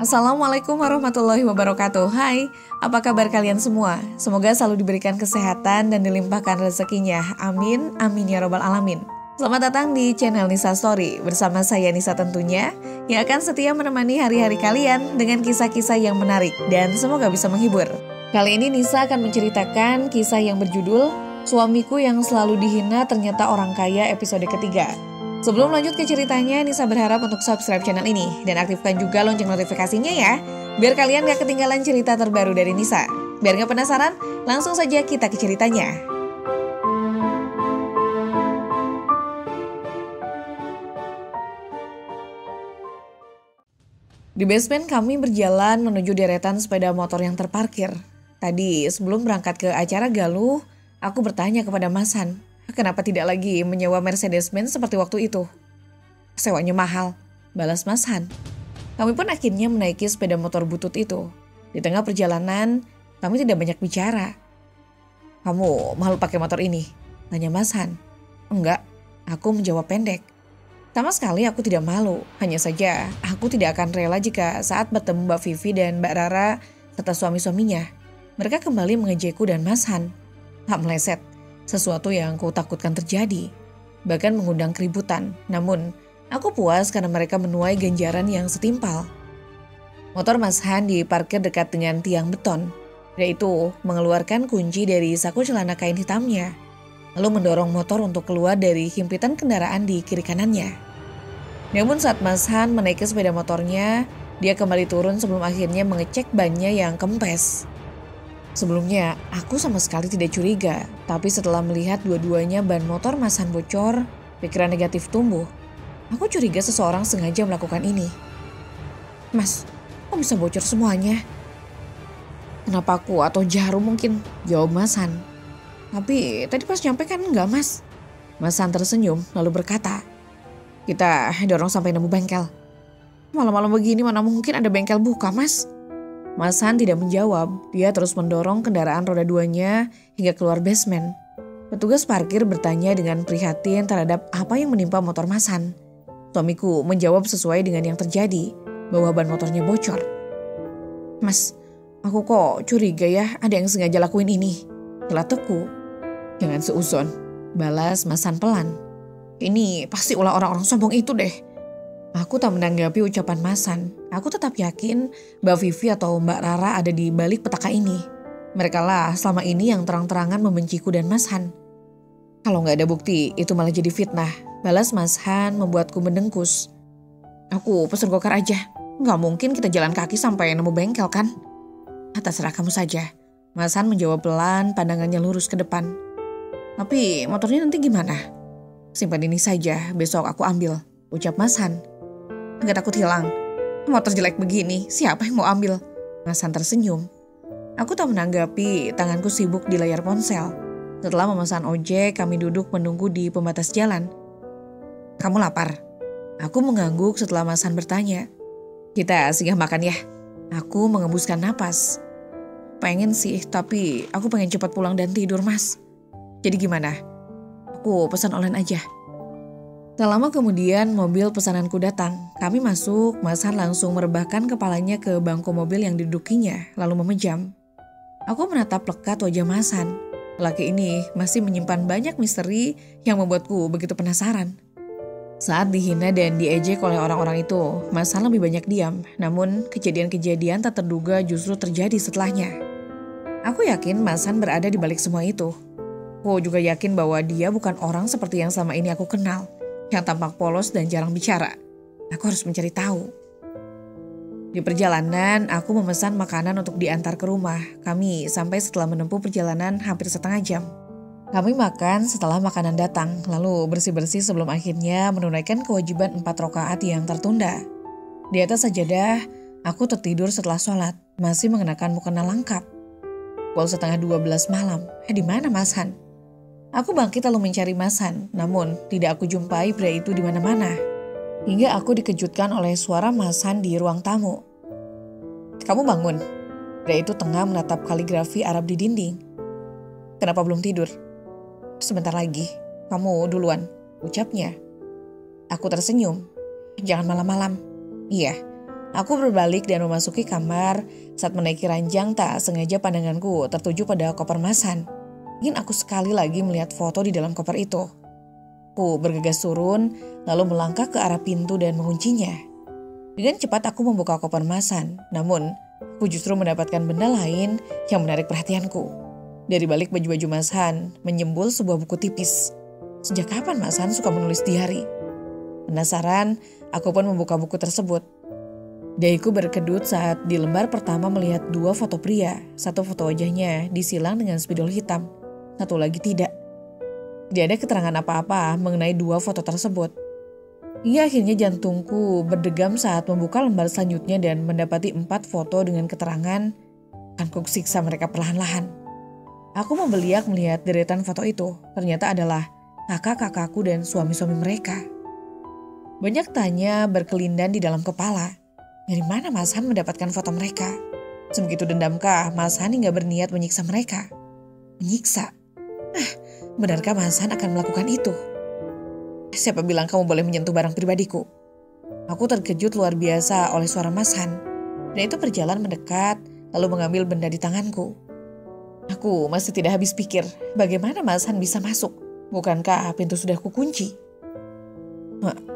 Assalamualaikum warahmatullahi wabarakatuh. Hai, apa kabar kalian semua? Semoga selalu diberikan kesehatan dan dilimpahkan rezekinya. Amin, amin ya robbal alamin. Selamat datang di channel Nisa Story. Bersama saya Nisa tentunya, yang akan setia menemani hari-hari kalian dengan kisah-kisah yang menarik dan semoga bisa menghibur. Kali ini Nisa akan menceritakan kisah yang berjudul Suamiku yang selalu dihina ternyata orang kaya episode ketiga. Sebelum lanjut ke ceritanya, Nisa berharap untuk subscribe channel ini dan aktifkan juga lonceng notifikasinya ya, biar kalian gak ketinggalan cerita terbaru dari Nisa. Biar gak penasaran, langsung saja kita ke ceritanya. Di basement kami berjalan menuju deretan sepeda motor yang terparkir. Tadi sebelum berangkat ke acara galuh, aku bertanya kepada Mas Han, kenapa tidak lagi menyewa Mercedes-Benz seperti waktu itu? Sewanya mahal, balas Mas Han. Kami pun akhirnya menaiki sepeda motor butut itu. Di tengah perjalanan, kami tidak banyak bicara. Kamu malu pakai motor ini? Tanya Mas Han. Enggak, aku menjawab pendek. Sama sekali aku tidak malu, hanya saja aku tidak akan rela jika saat bertemu Mbak Vivi dan Mbak Rara serta suami-suaminya, mereka kembali mengejekku dan Mas Han. Tak meleset, sesuatu yang ku takutkan terjadi, bahkan mengundang keributan. Namun, aku puas karena mereka menuai ganjaran yang setimpal. Motor Mas Han diparkir dekat dengan tiang beton. Dia itu mengeluarkan kunci dari saku celana kain hitamnya, lalu mendorong motor untuk keluar dari himpitan kendaraan di kiri kanannya. Namun saat Mas Han menaiki sepeda motornya, dia kembali turun sebelum akhirnya mengecek bannya yang kempes. Sebelumnya, aku sama sekali tidak curiga, tapi setelah melihat dua-duanya ban motor Mas Han bocor, pikiran negatif tumbuh. Aku curiga seseorang sengaja melakukan ini. Mas, kok bisa bocor semuanya? Kenapa aku atau jarum mungkin? Jawab Mas Han. Tapi tadi pas nyampe kan enggak Mas? Mas Han tersenyum lalu berkata, kita dorong sampai nemu bengkel. Malam-malam begini mana mungkin ada bengkel buka Mas? Mas Han tidak menjawab, dia terus mendorong kendaraan roda duanya hingga keluar basement. Petugas parkir bertanya dengan prihatin terhadap apa yang menimpa motor Mas Han. Suamiku menjawab sesuai dengan yang terjadi, bahwa ban motornya bocor. Mas, aku kok curiga ya ada yang sengaja lakuin ini. Celatukku. Jangan seuzon, balas Mas Han pelan. Ini pasti ulah orang-orang sombong itu deh. Aku tak menanggapi ucapan Mas Han. Aku tetap yakin Mbak Vivi atau Mbak Rara ada di balik petaka ini. Mereka lah selama ini yang terang-terangan membenciku dan Mas Han. Kalau nggak ada bukti, itu malah jadi fitnah. Balas Mas Han membuatku mendengkus. Aku pesen gokar aja. Nggak mungkin kita jalan kaki sampai nemu bengkel kan? Terserah kamu saja. Mas Han menjawab pelan, pandangannya lurus ke depan. Tapi motornya nanti gimana? Simpan ini saja, besok aku ambil. Ucap Mas Han. Nggak takut hilang. Motor jelek begini, siapa yang mau ambil? Mas Han tersenyum. Aku tak menanggapi, tanganku sibuk di layar ponsel. Setelah memesan ojek, kami duduk menunggu di pembatas jalan. Kamu lapar? Aku mengangguk setelah Mas Han bertanya. Kita singgah makan ya? Aku mengembuskan napas. Pengen sih, tapi aku pengen cepat pulang dan tidur Mas. Jadi gimana? Aku pesan online aja. Tak lama kemudian mobil pesananku datang. Kami masuk, Mas Han langsung merebahkan kepalanya ke bangku mobil yang didudukinya, lalu memejam. Aku menatap lekat wajah Mas Han. Lelaki ini masih menyimpan banyak misteri yang membuatku begitu penasaran. Saat dihina dan diejek oleh orang-orang itu, Mas Han lebih banyak diam. Namun kejadian-kejadian tak terduga justru terjadi setelahnya. Aku yakin Mas Han berada di balik semua itu. Aku juga yakin bahwa dia bukan orang seperti yang selama ini aku kenal, yang tampak polos dan jarang bicara. Aku harus mencari tahu. Di perjalanan, aku memesan makanan untuk diantar ke rumah. Kami sampai setelah menempuh perjalanan hampir setengah jam. Kami makan setelah makanan datang, lalu bersih-bersih sebelum akhirnya menunaikan kewajiban 4 rakaat yang tertunda. Di atas sajadah, aku tertidur setelah sholat, masih mengenakan mukena lengkap. Pukul setengah 12 malam, di mana Mas Han? Aku bangkit lalu mencari Mas Han, namun tidak aku jumpai pria itu di mana-mana. Hingga aku dikejutkan oleh suara Mas Han di ruang tamu. Kamu bangun? Pria itu tengah menatap kaligrafi Arab di dinding. Kenapa belum tidur? Sebentar lagi, kamu duluan, ucapnya. Aku tersenyum. Jangan malam-malam. Iya, Aku berbalik dan memasuki kamar. Saat menaiki ranjang, tak sengaja pandanganku tertuju pada koper Masan. Ingin aku sekali lagi melihat foto di dalam koper itu. Aku bergegas turun, lalu melangkah ke arah pintu dan menguncinya. Dengan cepat aku membuka koper Masan, namun aku justru mendapatkan benda lain yang menarik perhatianku. Dari balik baju-baju Masan, menyembul sebuah buku tipis. Sejak kapan Masan suka menulis diari? Penasaran, aku pun membuka buku tersebut. Dahiku berkedut saat di lembar pertama melihat 2 foto pria. Satu foto wajahnya disilang dengan spidol hitam, satu lagi tidak. Tidak ada keterangan apa-apa mengenai 2 foto tersebut. Hingga akhirnya jantungku berdegam saat membuka lembar selanjutnya dan mendapati 4 foto dengan keterangan akan kusiksa mereka perlahan-lahan. Aku membeliak melihat deretan foto itu. Ternyata adalah kakak-kakakku dan suami-suami mereka. Banyak tanya berkelindan di dalam kepala. Dari mana Mas Han mendapatkan foto mereka? Sebegitu dendamkah Mas Han hingga berniat menyiksa mereka? Menyiksa? Benarkah Mas Han akan melakukan itu? Siapa bilang kamu boleh menyentuh barang pribadiku? Aku terkejut luar biasa oleh suara Mas Han. Dan itu berjalan mendekat lalu mengambil benda di tanganku. Aku masih tidak habis pikir bagaimana Mas Han bisa masuk. Bukankah pintu sudah kukunci?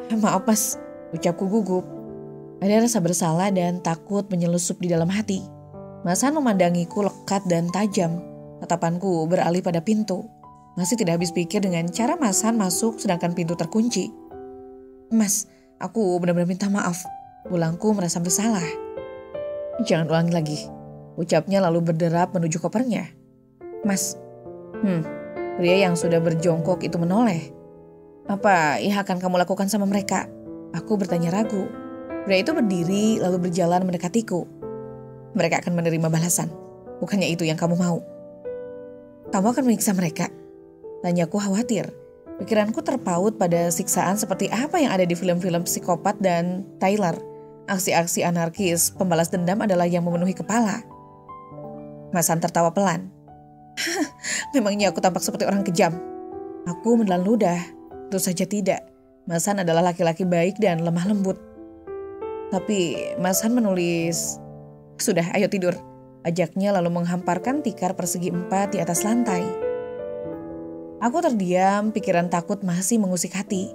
Maaf Mas, ucapku gugup. Ada rasa bersalah dan takut menyelusup di dalam hati. Mas Han memandangiku lekat dan tajam. Tatapanku beralih pada pintu. Masih tidak habis pikir dengan cara Mas Han masuk sedangkan pintu terkunci. Mas, aku benar-benar minta maaf. Ulangku merasa bersalah. Jangan ulangi lagi, ucapnya lalu berderap menuju kopernya. Mas, pria yang sudah berjongkok itu menoleh. Apa yang akan kamu lakukan sama mereka? Aku bertanya ragu. Pria itu berdiri lalu berjalan mendekatiku. Mereka akan menerima balasan. Bukannya itu yang kamu mau? Kamu akan menyiksa mereka? Tanyaku khawatir. Pikiranku terpaut pada siksaan seperti apa yang ada di film-film psikopat dan Tyler. Aksi-aksi anarkis pembalas dendam adalah yang memenuhi kepala. Mas Han tertawa pelan. Memangnya aku tampak seperti orang kejam? Aku menelan ludah. Tentu saja tidak. Mas Han adalah laki-laki baik dan lemah lembut. Tapi Mas Han menulis, "Sudah, ayo tidur," ajaknya lalu menghamparkan tikar persegi 4 di atas lantai. Aku terdiam, pikiran takut masih mengusik hati.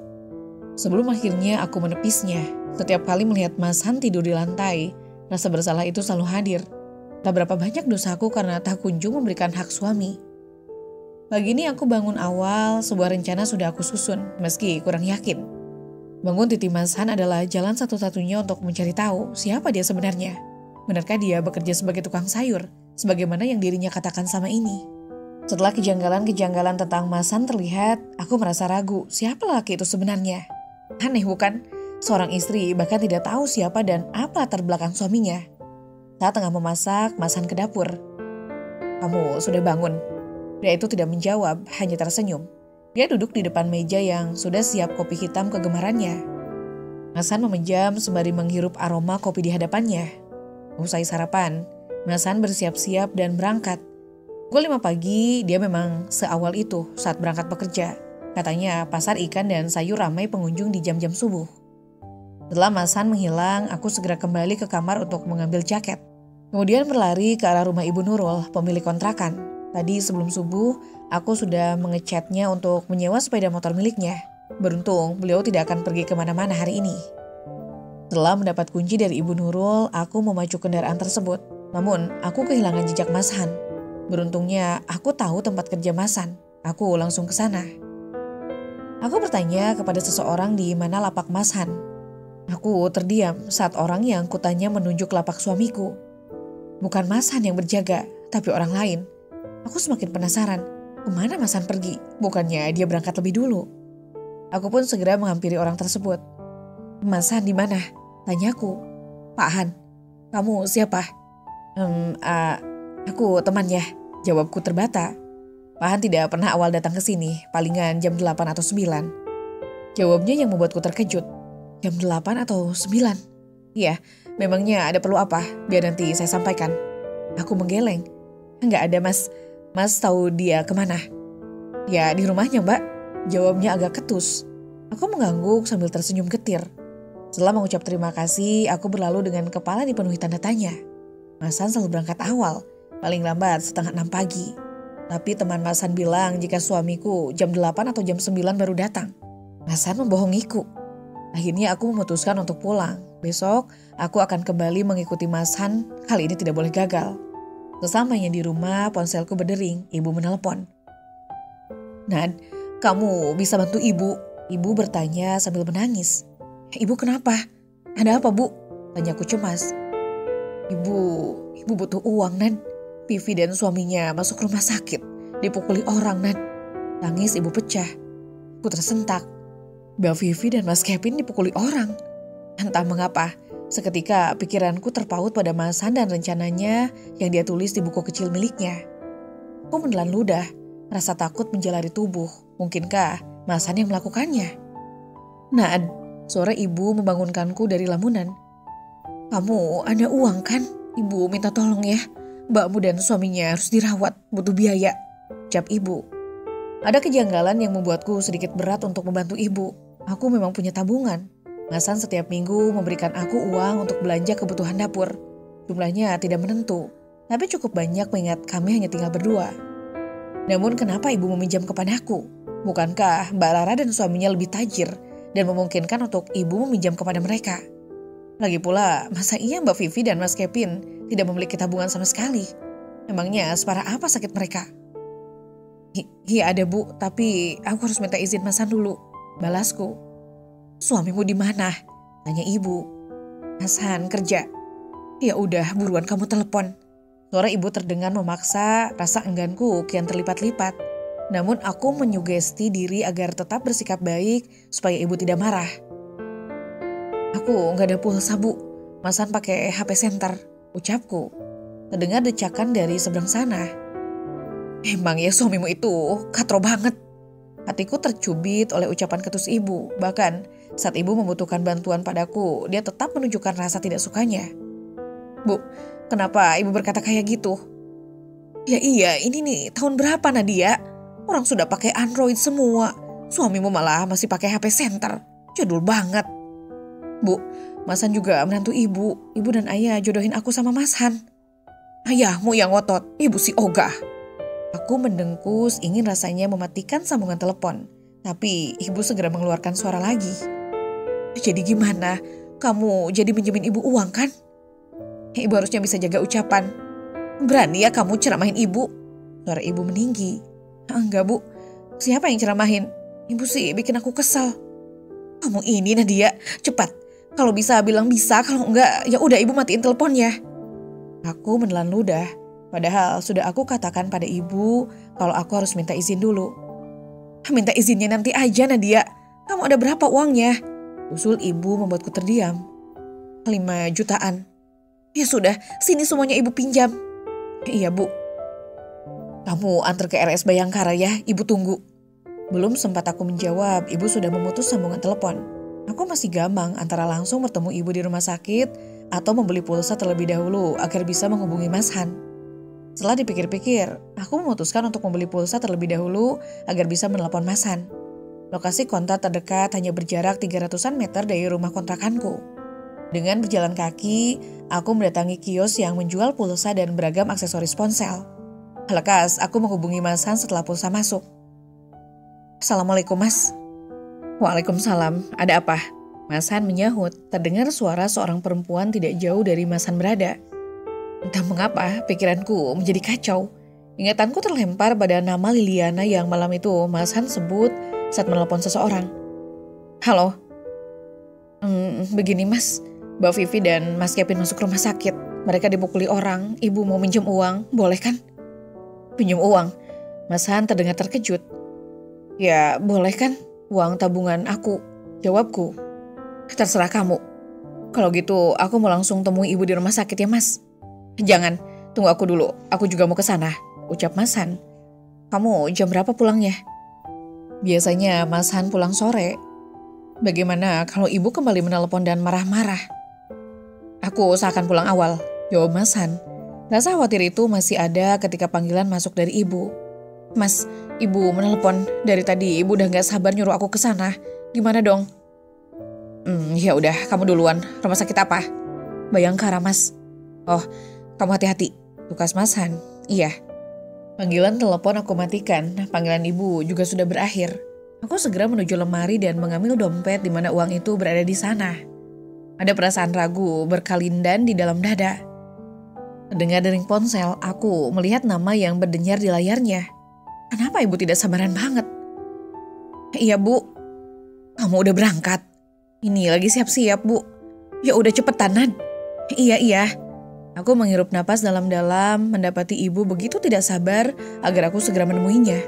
Sebelum akhirnya aku menepisnya, setiap kali melihat Mas Han tidur di lantai, rasa bersalah itu selalu hadir. Tak berapa banyak dosaku karena tak kunjung memberikan hak suami. Pagi ini aku bangun awal, sebuah rencana sudah aku susun, meski kurang yakin. Bangun titi Mas Han adalah jalan satu-satunya untuk mencari tahu siapa dia sebenarnya. Benarkah dia bekerja sebagai tukang sayur, sebagaimana yang dirinya katakan sama ini? Setelah kejanggalan-kejanggalan tentang Mas Han terlihat, aku merasa ragu siapa lelaki itu sebenarnya. Aneh bukan? Seorang istri bahkan tidak tahu siapa dan apa latar belakang suaminya. Saat tengah memasak, Mas Han ke dapur. "Kamu sudah bangun?" Dia itu tidak menjawab, hanya tersenyum. Dia duduk di depan meja yang sudah siap kopi hitam kegemarannya. Mas Han memejam sembari menghirup aroma kopi di hadapannya. Usai sarapan, Mas Han bersiap-siap dan berangkat. Pukul 5 pagi, dia memang seawal itu saat berangkat bekerja. Katanya pasar ikan dan sayur ramai pengunjung di jam-jam subuh. Setelah Mas Han menghilang, aku segera kembali ke kamar untuk mengambil jaket. Kemudian berlari ke arah rumah Ibu Nurul, pemilik kontrakan. Tadi sebelum subuh, aku sudah mengechatnya untuk menyewa sepeda motor miliknya. Beruntung, beliau tidak akan pergi kemana-mana hari ini. Setelah mendapat kunci dari Ibu Nurul, aku memacu kendaraan tersebut. Namun, aku kehilangan jejak Mas Han. Beruntungnya, aku tahu tempat kerja Mas Han. Aku langsung ke sana. Aku bertanya kepada seseorang di mana lapak Mas Han. Aku terdiam saat orang yang kutanya menunjuk lapak suamiku. Bukan Mas Han yang berjaga, tapi orang lain. Aku semakin penasaran, kemana Mas Han pergi? Bukannya dia berangkat lebih dulu? Aku pun segera menghampiri orang tersebut. "Mas Han di mana?" Tanyaku. "Pak Han, kamu siapa?" Aku temannya," jawabku terbata. Pak Han tidak pernah awal datang ke sini, palingan jam 8 atau 9. Jawabnya yang membuatku terkejut. Jam 8 atau 9? Iya, memangnya ada perlu apa? Biar nanti saya sampaikan. Aku menggeleng. Enggak ada Mas. Mas tahu dia kemana? Ya di rumahnya Mbak. Jawabnya agak ketus. Aku mengangguk sambil tersenyum getir. Setelah mengucap terima kasih, aku berlalu dengan kepala dipenuhi tanda tanya. Mas Han selalu berangkat awal, paling lambat 5:30 pagi. Tapi teman Mas Han bilang jika suamiku jam 8 atau jam 9 baru datang. Mas Han membohongiku. Akhirnya aku memutuskan untuk pulang. Besok aku akan kembali mengikuti Mas Han, kali ini tidak boleh gagal. Sesamanya di rumah, ponselku berdering, ibu menelpon. "Nad, kamu bisa bantu ibu?" Ibu bertanya sambil menangis. "Ibu kenapa? Ada apa, Bu?" tanyaku cemas. Ibu butuh uang, Nad. Vivi dan suaminya masuk rumah sakit, dipukuli orang, Nad." Tangis ibu pecah. Aku tersentak. Mbak Vivi dan Mas Kevin dipukuli orang. Entah mengapa, seketika pikiranku terpaut pada Mas Han dan rencananya yang dia tulis di buku kecil miliknya. Aku menelan ludah, rasa takut menjalari tubuh. Mungkinkah Mas Han yang melakukannya? "Nah," suara ibu membangunkanku dari lamunan. "Kamu ada uang kan? Ibu minta tolong ya. Mbakmu dan suaminya harus dirawat, butuh biaya," ucap ibu. Ada kejanggalan yang membuatku sedikit berat untuk membantu ibu. Aku memang punya tabungan. Mas Han setiap minggu memberikan aku uang untuk belanja kebutuhan dapur. Jumlahnya tidak menentu, tapi cukup banyak mengingat kami hanya tinggal berdua. Namun kenapa ibu meminjam kepadaku? Bukankah Mbak Rara dan suaminya lebih tajir dan memungkinkan untuk ibu meminjam kepada mereka? Lagi pula, masa iya Mbak Vivi dan Mas Kevin tidak memiliki tabungan sama sekali? Emangnya separah apa sakit mereka? Iya ada Bu, tapi aku harus minta izin Mas Han dulu," balasku. "Suamimu di mana?" tanya ibu. "Mas Han kerja." "Ya udah, buruan kamu telepon." Suara ibu terdengar memaksa, rasa engganku kian terlipat-lipat. Namun aku menyugesti diri agar tetap bersikap baik supaya ibu tidak marah. "Aku nggak ada pulsa, Bu. Mas Han pakai HP center," ucapku. Terdengar decakan dari seberang sana. "Emang ya suamimu itu katro banget." Hatiku tercubit oleh ucapan ketus ibu. Bahkan saat ibu membutuhkan bantuan padaku, dia tetap menunjukkan rasa tidak sukanya. "Bu, kenapa ibu berkata kayak gitu?" "Ya iya, ini nih tahun berapa Nadia? Orang sudah pakai Android semua. Suamimu malah masih pakai HP center. Jadul banget." "Bu, Mas Han juga menantu ibu. Ibu dan ayah jodohin aku sama Mas Han." "Ayahmu yang ngotot, ibu si ogah." Aku mendengkus, ingin rasanya mematikan sambungan telepon. Tapi ibu segera mengeluarkan suara lagi. "Jadi gimana? Kamu jadi minjemin ibu uang kan?" "Ibu harusnya bisa jaga ucapan." "Berani ya kamu ceramahin ibu?" Suara ibu meninggi. "Enggak Bu, siapa yang ceramahin? Ibu sih bikin aku kesal." "Kamu ini Nadia, cepat. Kalau bisa bilang bisa, kalau enggak ya udah ibu matiin teleponnya." Aku menelan ludah. Padahal sudah aku katakan pada ibu kalau aku harus minta izin dulu. "Minta izinnya nanti aja Nadia. Kamu ada berapa uangnya?" usul ibu membuatku terdiam. 5 jutaan. "Ya sudah, sini semuanya ibu pinjam." "Iya Bu." "Kamu antar ke RS Bayangkara ya, ibu tunggu." Belum sempat aku menjawab, ibu sudah memutus sambungan telepon. Aku masih gamang antara langsung bertemu ibu di rumah sakit atau membeli pulsa terlebih dahulu agar bisa menghubungi Mas Han. Setelah dipikir-pikir, aku memutuskan untuk membeli pulsa terlebih dahulu agar bisa menelepon Mas Han. Lokasi kontak terdekat hanya berjarak 300-an meter dari rumah kontrakanku. Dengan berjalan kaki, aku mendatangi kios yang menjual pulsa dan beragam aksesoris ponsel. Lekas, aku menghubungi Mas Han setelah pulsa masuk. "Assalamualaikum Mas." "Waalaikumsalam, ada apa?" Mas Han menyahut. Terdengar suara seorang perempuan tidak jauh dari Mas Han berada. Entah mengapa pikiranku menjadi kacau. Ingatanku terlempar pada nama Liliana yang malam itu Mas Han sebut saat menelepon seseorang. "Halo." Begini Mas, Mbak Vivi dan Mas Kevin masuk rumah sakit. Mereka dipukuli orang, ibu mau minjem uang, boleh kan?" "Pinjam uang?" Mas Han terdengar terkejut. "Ya boleh kan, uang tabungan aku," jawabku. "Terserah kamu. Kalau gitu aku mau langsung temui ibu di rumah sakit ya Mas." "Jangan, tunggu aku dulu, aku juga mau ke sana," ucap Mas Han. "Kamu jam berapa pulangnya?" "Biasanya Mas Han pulang sore." "Bagaimana kalau ibu kembali menelepon dan marah-marah?" "Aku usahakan pulang awal," jawab Mas Han. Rasa khawatir itu masih ada ketika panggilan masuk dari ibu. "Mas, ibu menelepon. Dari tadi ibu udah gak sabar nyuruh aku ke sana. Gimana dong?" Ya udah, kamu duluan. Rumah sakit apa? Bayangkara, Mas. Oh, kamu hati-hati. Tukas Mas Han. Iya. Panggilan telepon aku matikan. Panggilan ibu juga sudah berakhir. Aku segera menuju lemari dan mengambil dompet di mana uang itu berada di sana. Ada perasaan ragu berkelindan di dalam dada. Dengar dering ponsel, aku melihat nama yang berdenyar di layarnya. Kenapa ibu tidak sabaran banget? Iya, Bu. Kamu udah berangkat? Ini lagi siap-siap, Bu. Ya udah cepetan, Nad. Iya. Aku menghirup napas dalam-dalam, mendapati ibu begitu tidak sabar agar aku segera menemuinya.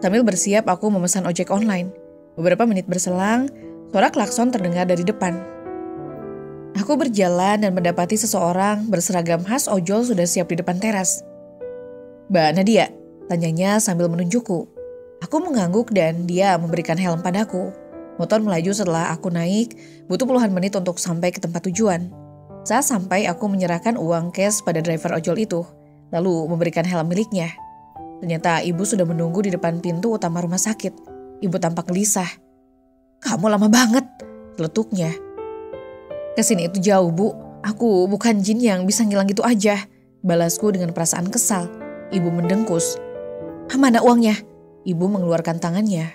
Sambil bersiap, aku memesan ojek online. Beberapa menit berselang, suara klakson terdengar dari depan. Aku berjalan dan mendapati seseorang berseragam khas ojol sudah siap di depan teras. Mbak Nadia, tanyanya sambil menunjukku. Aku mengangguk dan dia memberikan helm padaku. Motor melaju setelah aku naik, butuh puluhan menit untuk sampai ke tempat tujuan. Saat sampai, aku menyerahkan uang cash pada driver ojol itu, lalu memberikan helm miliknya. Ternyata ibu sudah menunggu di depan pintu utama rumah sakit. Ibu tampak gelisah. Kamu lama banget, celetuknya. Kesini itu jauh, Bu. Aku bukan jin yang bisa ngilang gitu aja, balasku dengan perasaan kesal. Ibu mendengkus. Mana uangnya? Ibu mengeluarkan tangannya.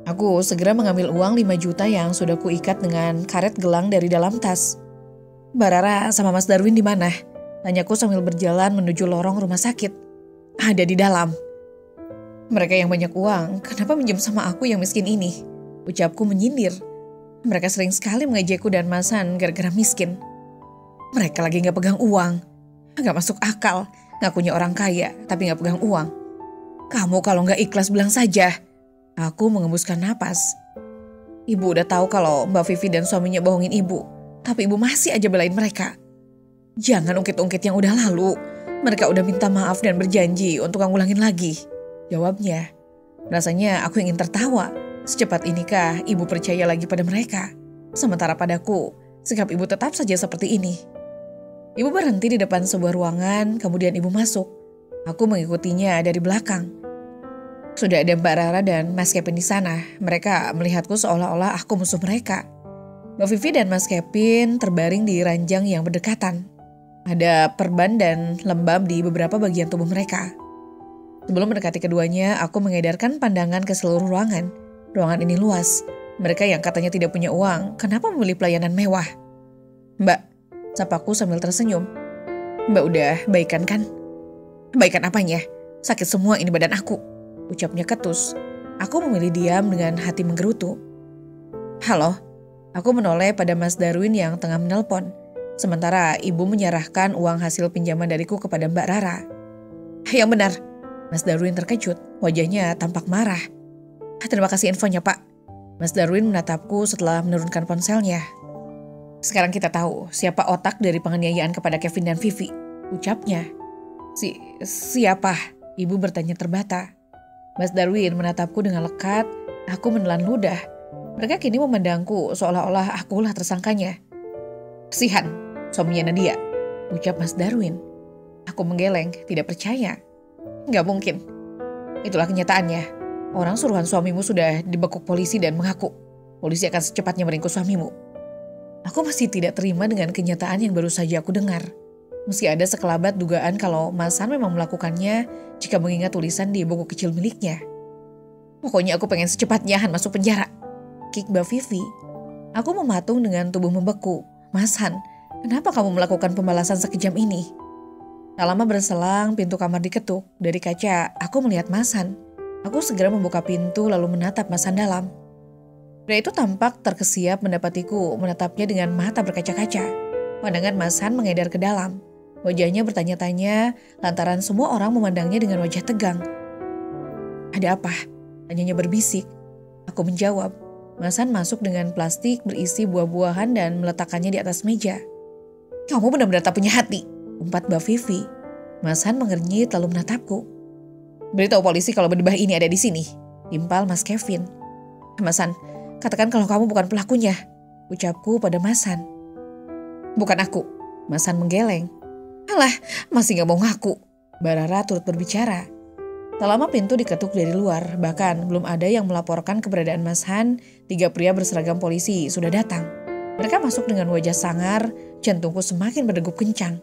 Aku segera mengambil uang 5 juta yang sudah kuikat dengan karet gelang dari dalam tas. Mbak Rara sama Mas Darwin di mana? Tanyaku sambil berjalan menuju lorong rumah sakit. Ada di dalam. Mereka yang banyak uang, kenapa minjem sama aku yang miskin ini? Ucapku menyindir. Mereka sering sekali mengejekku dan Mas Han gara-gara miskin. Mereka lagi gak pegang uang. Gak masuk akal, ngakunya orang kaya tapi gak pegang uang. Kamu kalau gak ikhlas bilang saja. Aku mengembuskan napas. Ibu udah tahu kalau Mbak Vivi dan suaminya bohongin ibu. Tapi ibu masih aja belain mereka. Jangan ungkit-ungkit yang udah lalu. Mereka udah minta maaf dan berjanji untuk ngulangin lagi. Jawabnya. Rasanya aku ingin tertawa. Secepat inikah ibu percaya lagi pada mereka? Sementara padaku, sikap ibu tetap saja seperti ini. Ibu berhenti di depan sebuah ruangan, kemudian ibu masuk. Aku mengikutinya dari belakang. Sudah ada Mbak Rara dan Mas Kevin di sana. Mereka melihatku seolah-olah aku musuh mereka. Mbak Vivi dan Mas Kevin terbaring di ranjang yang berdekatan. Ada perban dan lembab di beberapa bagian tubuh mereka. Sebelum mendekati keduanya, aku mengedarkan pandangan ke seluruh ruangan. Ruangan ini luas. Mereka yang katanya tidak punya uang, kenapa memilih pelayanan mewah? Mbak, sapaku sambil tersenyum. Mbak udah baikan kan? Baikan apanya? Sakit semua ini badan aku. Ucapnya ketus. Aku memilih diam dengan hati menggerutu. Halo, aku menoleh pada Mas Darwin yang tengah menelpon. Sementara ibu menyerahkan uang hasil pinjaman dariku kepada Mbak Rara. Yang benar, Mas Darwin terkejut. Wajahnya tampak marah. Terima kasih infonya, Pak. Mas Darwin menatapku setelah menurunkan ponselnya. Sekarang kita tahu siapa otak dari penganiayaan kepada Kevin dan Vivi. Ucapnya. Siapa? Ibu bertanya terbata. Mas Darwin menatapku dengan lekat, aku menelan ludah. Mereka kini memandangku seolah-olah akulah tersangkanya. Sihan, suaminya Nadia, ucap Mas Darwin. Aku menggeleng, tidak percaya. Gak mungkin. Itulah kenyataannya. Orang suruhan suamimu sudah dibekuk polisi dan mengaku. Polisi akan secepatnya meringkus suamimu. Aku masih tidak terima dengan kenyataan yang baru saja aku dengar. Meski ada sekelabat dugaan kalau Mas Han memang melakukannya jika mengingat tulisan di buku kecil miliknya. Pokoknya aku pengen secepatnya Han masuk penjara. Kik Mbak Vivi. Aku mematung dengan tubuh membeku. Mas Han, kenapa kamu melakukan pembalasan sekejam ini? Tak lama berselang, pintu kamar diketuk. Dari kaca, aku melihat Mas Han. Aku segera membuka pintu lalu menatap Mas Han dalam. Pria itu tampak terkesiap mendapatiku menatapnya dengan mata berkaca-kaca. Pandangan Mas Han mengedar ke dalam. Wajahnya bertanya-tanya lantaran semua orang memandangnya dengan wajah tegang. Ada apa? Tanyanya berbisik. Aku menjawab. Mas Han masuk dengan plastik berisi buah-buahan dan meletakkannya di atas meja. Kamu benar-benar tak punya hati, umpat Mbak Vivi. Mas Han mengernyit lalu menatapku. Beritahu polisi kalau berdebah ini ada di sini, timpal Mas Kevin. Mas Han, katakan kalau kamu bukan pelakunya, ucapku pada Mas Han. Bukan aku, Mas Han menggeleng. Alah, masih gak mau ngaku. Mbak Rara turut berbicara. Tak lama pintu diketuk dari luar, bahkan belum ada yang melaporkan keberadaan Mas Han, 3 pria berseragam polisi sudah datang. Mereka masuk dengan wajah sangar, jantungku semakin berdegup kencang.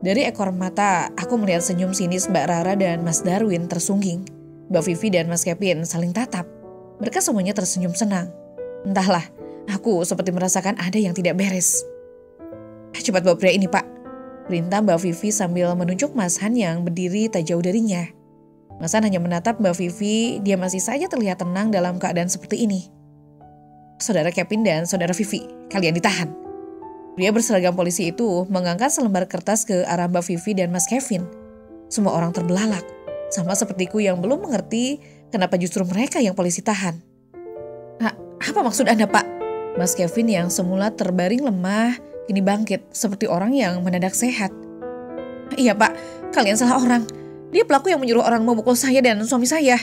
Dari ekor mata, aku melihat senyum sinis Mbak Rara dan Mas Darwin tersungging. Mbak Vivi dan Mas Kevin saling tatap. Mereka semuanya tersenyum senang. Entahlah, aku seperti merasakan ada yang tidak beres. Cepat bawa pria ini, Pak. Perintah Mbak Vivi sambil menunjuk Mas Han yang berdiri tak jauh darinya. Mas Han hanya menatap Mbak Vivi, dia masih saja terlihat tenang dalam keadaan seperti ini. Saudara Kevin dan Saudara Vivi, kalian ditahan. Pria berseragam polisi itu mengangkat selembar kertas ke arah Mbak Vivi dan Mas Kevin. Semua orang terbelalak, sama sepertiku yang belum mengerti kenapa justru mereka yang polisi tahan. Apa maksud Anda, Pak? Mas Kevin yang semula terbaring lemah, kini bangkit seperti orang yang mendadak sehat. Iya, Pak, kalian salah orang. Dia pelaku yang menyuruh orang memukul saya dan suami saya.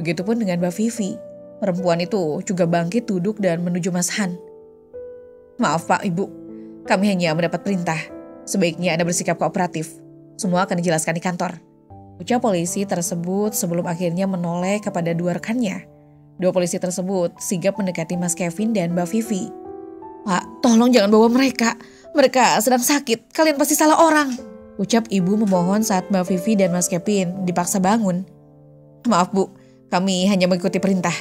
Begitupun dengan Mbak Vivi. Perempuan itu juga bangkit duduk dan menuju Mas Han. Maaf, Pak, Ibu. Kami hanya mendapat perintah. Sebaiknya Anda bersikap kooperatif. Semua akan dijelaskan di kantor. Ucap polisi tersebut sebelum akhirnya menoleh kepada 2 rekannya. 2 polisi tersebut sigap mendekati Mas Kevin dan Mbak Vivi. Pak, tolong jangan bawa mereka. Mereka sedang sakit. Kalian pasti salah orang. Ucap ibu memohon saat Mbak Vivi dan Mas Kevin dipaksa bangun. Maaf, Bu. Kami hanya mengikuti perintah.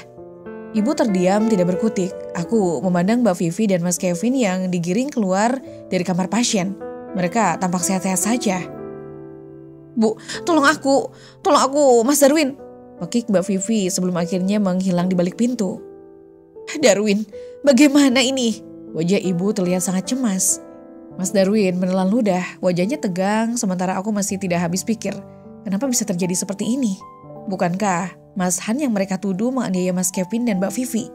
Ibu terdiam tidak berkutik. Aku memandang Mbak Vivi dan Mas Kevin yang digiring keluar dari kamar pasien. Mereka tampak sehat-sehat saja. Bu, tolong aku, Mas Darwin. Pekik Mbak Vivi sebelum akhirnya menghilang di balik pintu. Darwin, bagaimana ini? Wajah ibu terlihat sangat cemas. Mas Darwin menelan ludah, wajahnya tegang sementara aku masih tidak habis pikir. Kenapa bisa terjadi seperti ini? Bukankah Mas Han yang mereka tuduh menganiaya Mas Kevin dan Mbak Vivi?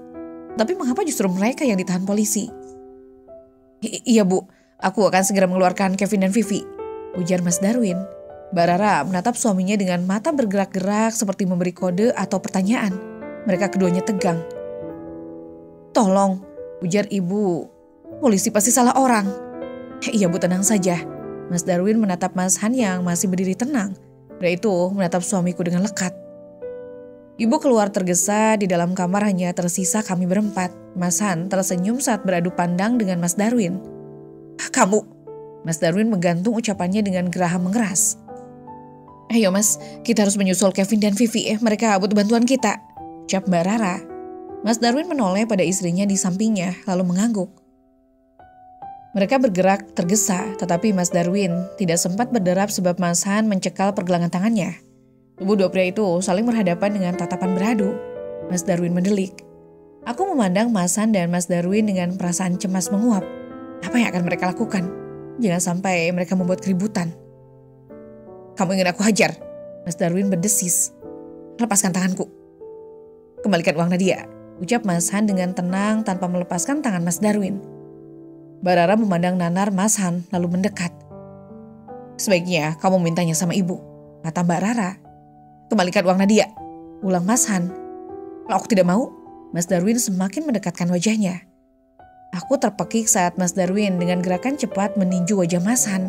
Tapi mengapa justru mereka yang ditahan polisi? Iya, Bu, aku akan segera mengeluarkan Kevin dan Vivi, ujar Mas Darwin. Mbak Rara menatap suaminya dengan mata bergerak-gerak seperti memberi kode atau pertanyaan. Mereka keduanya tegang. Tolong, ujar ibu. Polisi pasti salah orang. Iya, Bu, tenang saja. Mas Darwin menatap Mas Han yang masih berdiri tenang. Pria itu menatap suamiku dengan lekat. Ibu keluar tergesa, di dalam kamar hanya tersisa kami berempat. Mas Han tersenyum saat beradu pandang dengan Mas Darwin. Kamu, Mas Darwin menggantung ucapannya dengan geraham mengeras. Ayo Mas, kita harus menyusul Kevin dan Vivi. Mereka butuh bantuan kita, ucap Mbak Rara. Mas Darwin menoleh pada istrinya di sampingnya lalu mengangguk. Mereka bergerak tergesa, tetapi Mas Darwin tidak sempat berderap sebab Mas Han mencekal pergelangan tangannya. Tubuh 2 pria itu saling berhadapan dengan tatapan beradu. Mas Darwin mendelik. Aku memandang Mas Han dan Mas Darwin dengan perasaan cemas menguap. Apa yang akan mereka lakukan? Jangan sampai mereka membuat keributan. Kamu ingin aku hajar? Mas Darwin berdesis. Lepaskan tanganku. Kembalikan uang Nadia, ucap Mas Han dengan tenang tanpa melepaskan tangan Mas Darwin. Mbak Rara memandang nanar Mas Han lalu mendekat. Sebaiknya kamu mintanya sama ibu, kata Mbak Rara. Kembalikan uang Nadia, ulang Mas Han. Kalau aku tidak mau, Mas Darwin semakin mendekatkan wajahnya. Aku terpekik saat Mas Darwin dengan gerakan cepat meninju wajah Mas Han.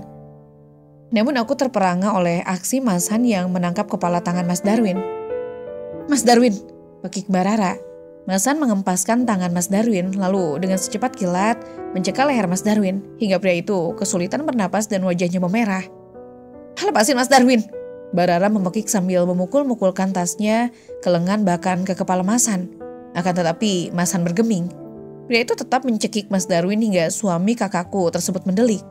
Namun aku terperangah oleh aksi Mas Han yang menangkap kepala tangan Mas Darwin. Mas Darwin, pekik Mbak Rara. Mas Han mengempaskan tangan Mas Darwin lalu dengan secepat kilat mencekal leher Mas Darwin hingga pria itu kesulitan bernapas dan wajahnya memerah. Lepasin Mas Darwin. Mbak Rara memekik sambil memukul-mukulkan tasnya ke lengan bahkan ke kepala Mas Han. Akan tetapi Mas Han bergeming. Pria itu tetap mencekik Mas Darwin hingga suami kakakku tersebut mendelik.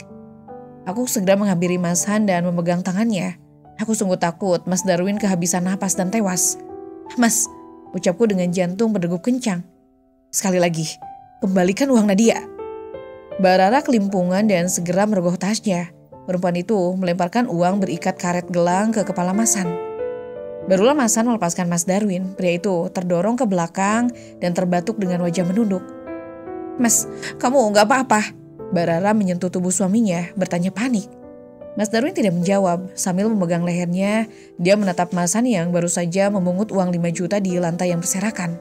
Aku segera menghampiri Mas Han dan memegang tangannya. Aku sungguh takut Mas Darwin kehabisan napas dan tewas. Mas, ucapku dengan jantung berdegup kencang. Sekali lagi, kembalikan uang Nadia. Mbak Rara kelimpungan dan segera merogoh tasnya. Perempuan itu melemparkan uang berikat karet gelang ke kepala Mas Han. Barulah Mas Han melepaskan Mas Darwin. Pria itu terdorong ke belakang dan terbatuk dengan wajah menunduk. Mas, kamu gak apa-apa? Mbak Rara menyentuh tubuh suaminya, bertanya panik. Mas Darwin tidak menjawab. Sambil memegang lehernya, dia menatap Mas Han yang baru saja memungut uang 5 juta di lantai yang berserakan.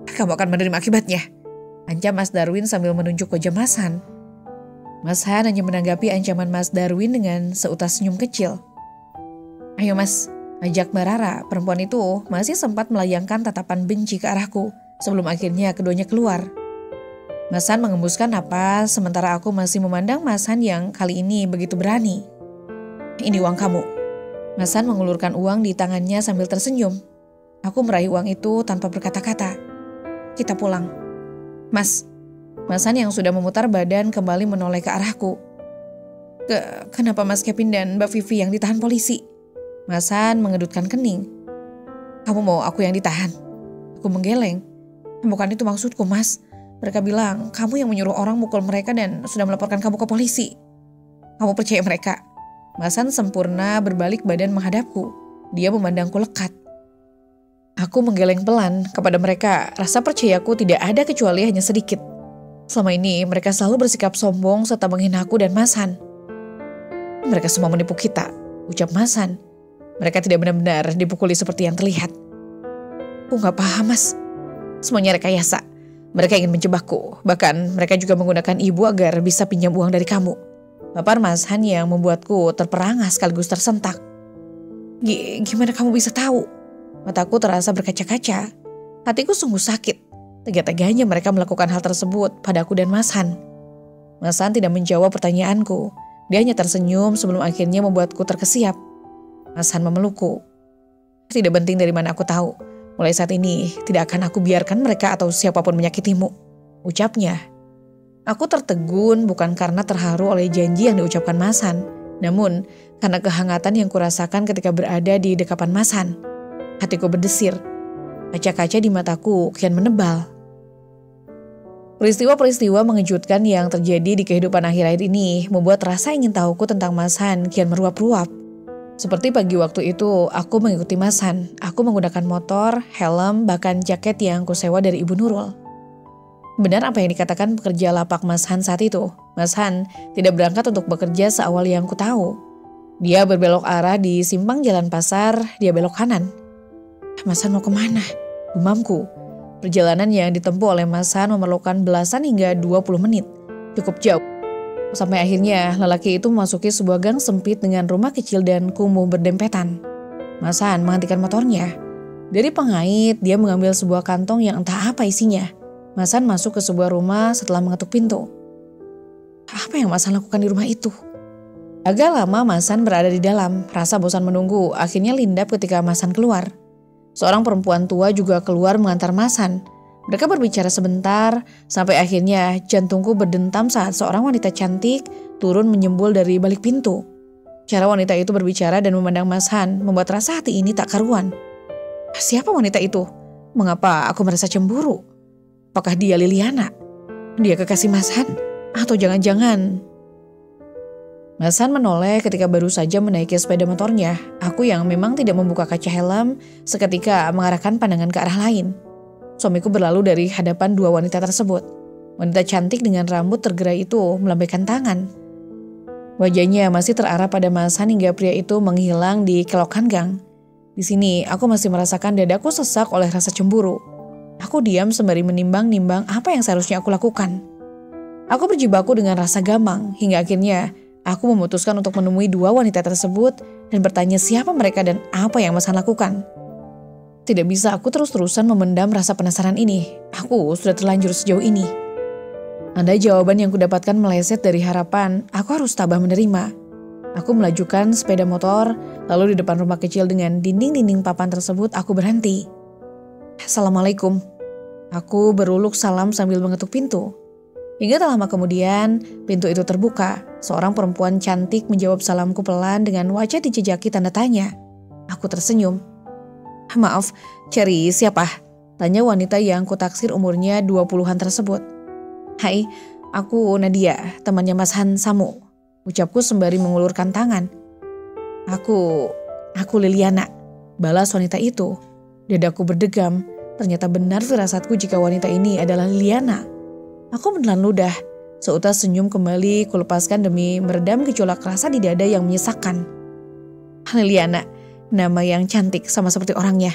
Kamu akan menerima akibatnya, ancam Mas Darwin sambil menunjuk wajah Mas Han. Mas Han hanya menanggapi ancaman Mas Darwin dengan seutas senyum kecil. Ayo Mas, Ajak Mbak Rara, perempuan itu masih sempat melayangkan tatapan benci ke arahku sebelum akhirnya keduanya keluar. Mas Han mengembuskan napas sementara aku masih memandang Mas Han yang kali ini begitu berani. Ini uang kamu. Mas Han mengulurkan uang di tangannya sambil tersenyum. Aku meraih uang itu tanpa berkata-kata. Kita pulang. Mas Han yang sudah memutar badan kembali menoleh ke arahku. Kenapa Mas Kevin dan Mbak Vivi yang ditahan polisi? Mas Han mengedutkan kening. Kamu mau aku yang ditahan? Aku menggeleng. Bukan itu maksudku, Mas. Mereka bilang kamu yang menyuruh orang mukul mereka dan sudah melaporkan kamu ke polisi. Kamu percaya mereka? Mas Han sempurna berbalik badan menghadapku. Dia memandangku lekat. Aku menggeleng pelan kepada mereka. Rasa percayaku tidak ada kecuali hanya sedikit. Selama ini mereka selalu bersikap sombong serta menghina aku dan Mas Han. Mereka semua menipu kita, ucap Mas Han. Mereka tidak benar-benar dipukuli seperti yang terlihat. Aku gak paham, Mas. Semuanya rekayasa. Mereka ingin menjebakku. Bahkan mereka juga menggunakan ibu agar bisa pinjam uang dari kamu. Papar Mas Han yang membuatku terperangah sekaligus tersentak. Gimana kamu bisa tahu? Mataku terasa berkaca-kaca. Hatiku sungguh sakit. Tega-teganya mereka melakukan hal tersebut padaku dan Mas Han. Mas Han tidak menjawab pertanyaanku. Dia hanya tersenyum sebelum akhirnya membuatku terkesiap. Mas Han memelukku. Tidak penting dari mana aku tahu. Mulai saat ini tidak akan aku biarkan mereka atau siapapun menyakitimu, ucapnya. Aku tertegun bukan karena terharu oleh janji yang diucapkan Mas Han, namun karena kehangatan yang kurasakan ketika berada di dekapan Mas Han. Hatiku berdesir. Kaca-kaca di mataku kian menebal. Peristiwa-peristiwa mengejutkan yang terjadi di kehidupan akhir-akhir ini membuat rasa ingin tahuku tentang Mas Han kian meruap-ruap. Seperti pagi waktu itu, aku mengikuti Mas Han. Aku menggunakan motor, helm, bahkan jaket yang kusewa dari Ibu Nurul. Benar apa yang dikatakan pekerja lapak Mas Han saat itu. Mas Han tidak berangkat untuk bekerja seawal yang ku tahu. Dia berbelok arah di simpang jalan pasar, dia belok kanan. Mas Han mau kemana? Gumamku. Perjalanan yang ditempuh oleh Mas Han memerlukan belasan hingga 20 menit. Cukup jauh. Sampai akhirnya lelaki itu memasuki sebuah gang sempit dengan rumah kecil dan kumuh berdempetan. Mas Han menghentikan motornya. Dari pengait, dia mengambil sebuah kantong yang entah apa isinya. Mas Han masuk ke sebuah rumah setelah mengetuk pintu. Apa yang Mas Han lakukan di rumah itu? Agak lama Mas Han berada di dalam. Rasa bosan menunggu akhirnya lindap ketika Mas Han keluar. Seorang perempuan tua juga keluar mengantar Mas Han. Mereka berbicara sebentar, sampai akhirnya jantungku berdentam saat seorang wanita cantik turun menyembul dari balik pintu. Cara wanita itu berbicara dan memandang Mas Han membuat rasa hati ini tak karuan. Siapa wanita itu? Mengapa aku merasa cemburu? Apakah dia Liliana? Dia kekasih Mas Han? Atau jangan-jangan... Mas Han menoleh ketika baru saja menaiki sepeda motornya. Aku yang memang tidak membuka kaca helm seketika mengarahkan pandangan ke arah lain. Suamiku berlalu dari hadapan dua wanita tersebut. Wanita cantik dengan rambut tergerai itu melambaikan tangan. Wajahnya masih terarah pada Mas Han hingga pria itu menghilang di kelokan gang. Di sini aku masih merasakan dadaku sesak oleh rasa cemburu. Aku diam sembari menimbang-nimbang apa yang seharusnya aku lakukan. Aku berjibaku dengan rasa gamang hingga akhirnya aku memutuskan untuk menemui dua wanita tersebut dan bertanya siapa mereka dan apa yang Mas Han lakukan. Tidak bisa aku terus-terusan memendam rasa penasaran ini. Aku sudah terlanjur sejauh ini. Andai jawaban yang kudapatkan meleset dari harapan, aku harus tabah menerima. Aku melajukan sepeda motor, lalu di depan rumah kecil dengan dinding-dinding papan tersebut aku berhenti. Assalamualaikum. Aku beruluk salam sambil mengetuk pintu. Hingga tak lama kemudian, pintu itu terbuka. Seorang perempuan cantik menjawab salamku pelan dengan wajah dijejaki tanda tanya. Aku tersenyum. Maaf, cari siapa? Tanya wanita yang kutaksir umurnya 20-an tersebut. Hai, aku Nadia, temannya Mas Han Samu. Ucapku sembari mengulurkan tangan. Aku Liliana, balas wanita itu. Dadaku berdegam, ternyata benar firasatku jika wanita ini adalah Liliana. Aku menelan ludah, seutas senyum kembali kulepaskan demi meredam gejolak rasa di dada yang menyesakkan. Liliana, nama yang cantik sama seperti orangnya.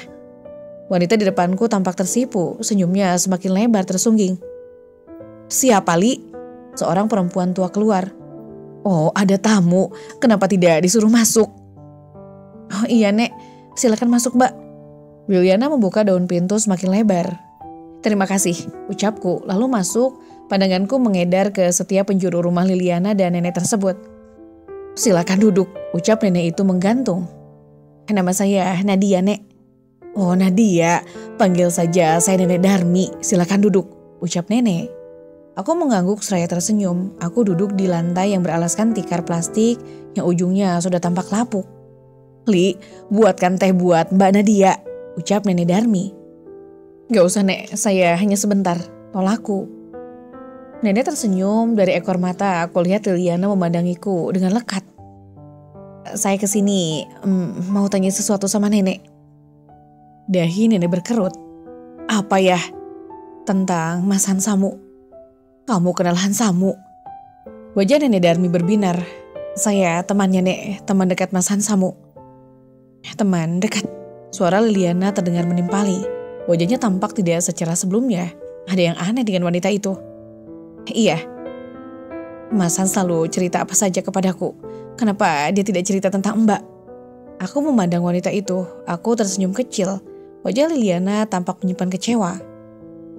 Wanita di depanku tampak tersipu, senyumnya semakin lebar tersungging. Siapa Li? Seorang perempuan tua keluar. Oh, ada tamu, kenapa tidak disuruh masuk? Oh iya Nek, Silakan masuk, Mbak. Liliana membuka daun pintu semakin lebar. Terima kasih, ucapku, lalu masuk. Pandanganku mengedar ke setiap penjuru rumah Liliana dan nenek tersebut. Silakan duduk, ucap nenek itu menggantung. Nama saya Nadia, Nek. Oh, Nadia, panggil saja saya Nenek Darmi, silakan duduk, ucap nenek. Aku mengangguk seraya tersenyum. Aku duduk di lantai yang beralaskan tikar plastik yang ujungnya sudah tampak lapuk. Li, buatkan teh buat Mbak Nadia, ucap Nenek Darmi. Gak usah, Nek, saya hanya sebentar, tolakku. Nenek tersenyum, dari ekor mata aku lihat Liliana memandangiku dengan lekat. Saya kesini mau tanya sesuatu sama nenek. Dahi nenek berkerut. Apa ya? Tentang Mas Hansamu. Kamu kenal Hansamu? Wajah Nenek Darmi berbinar. Saya temannya, Nek, teman dekat Mas Hansamu. Teman dekat? Suara Liliana terdengar menimpali. Wajahnya tampak tidak secerah sebelumnya. Ada yang aneh dengan wanita itu. Iya. Mas Hans selalu cerita apa saja kepadaku. Kenapa dia tidak cerita tentang Mbak? Aku memandang wanita itu. Aku tersenyum kecil. Wajah Liliana tampak menyimpan kecewa.